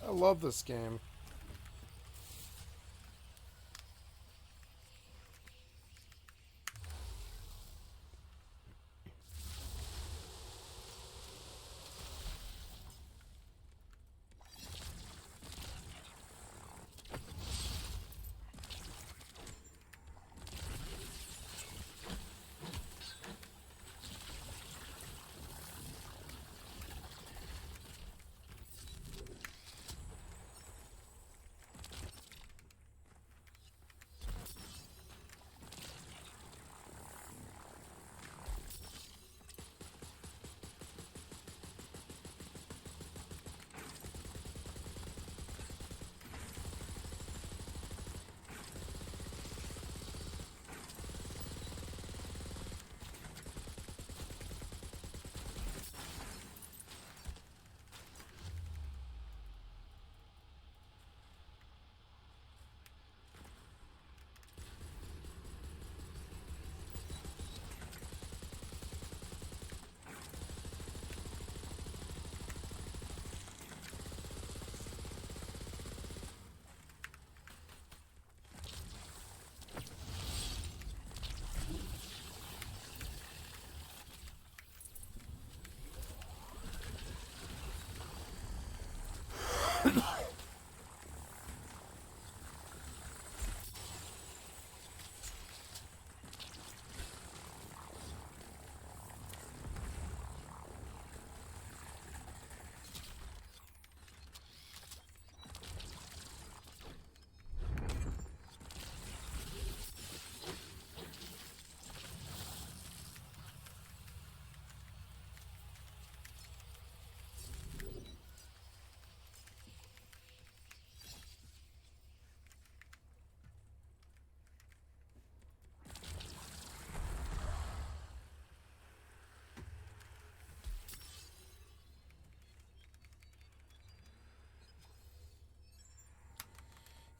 I love this game.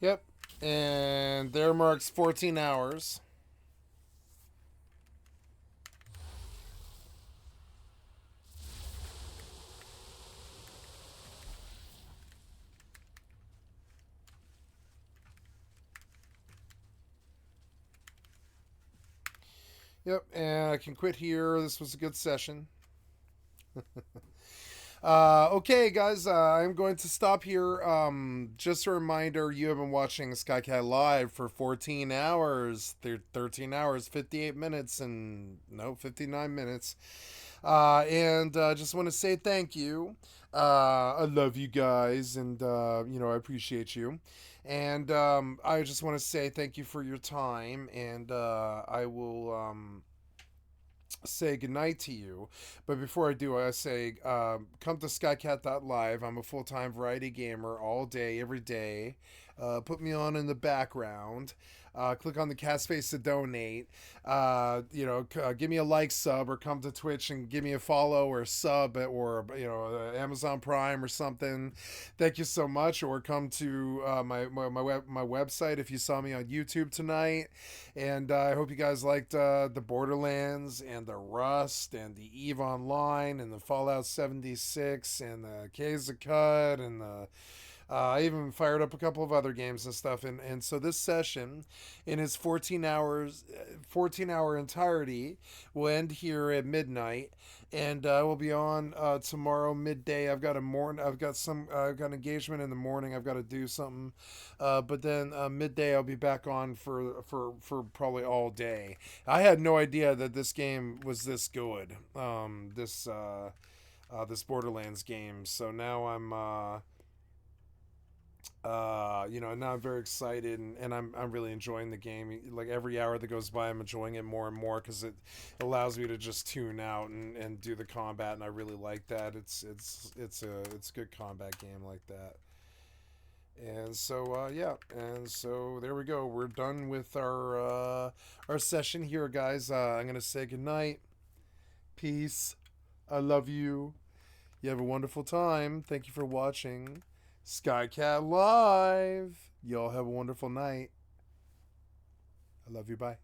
Yep. And there marks 14 hours. Yep, and I can quit here. This was a good session. Okay, guys, I'm going to stop here. Just a reminder, you have been watching Skycat Live for 14 hours, 13 hours, 58 minutes, and no, 59 minutes. And just want to say thank you. I love you guys, and I appreciate you. And I just want to say thank you for your time, and I will say goodnight to you. But before I do, I say come to skycat.live. I'm a full-time variety gamer all day, every day. Put me on in the background. Click on the cat's face to donate. Give me a like, sub, or come to Twitch and give me a follow or sub, or Amazon Prime or something. Thank you so much. Or come to my website if you saw me on YouTube tonight. And I hope you guys liked the Borderlands and the Rust and the EvE Online and the Fallout 76 and the Cut and the I even fired up a couple of other games and stuff, and so this session, in its 14 hour entirety, will end here at midnight, and I will be on tomorrow midday. I've got engagement in the morning. I've got to do something, but then midday I'll be back on for probably all day. I had no idea that this game was this good. This Borderlands game. So now I'm. Now I'm very excited, and I'm really enjoying the game. Like every hour that goes by, I'm enjoying it more and more because it allows me to just tune out and do the combat, and I really like that. It's a good combat game like that. And so and so there we go. We're done with our session here, guys. I'm gonna say goodnight. Peace. I love you. You have a wonderful time. Thank you for watching Skycat Live. Y'all have a wonderful night. I love you. Bye.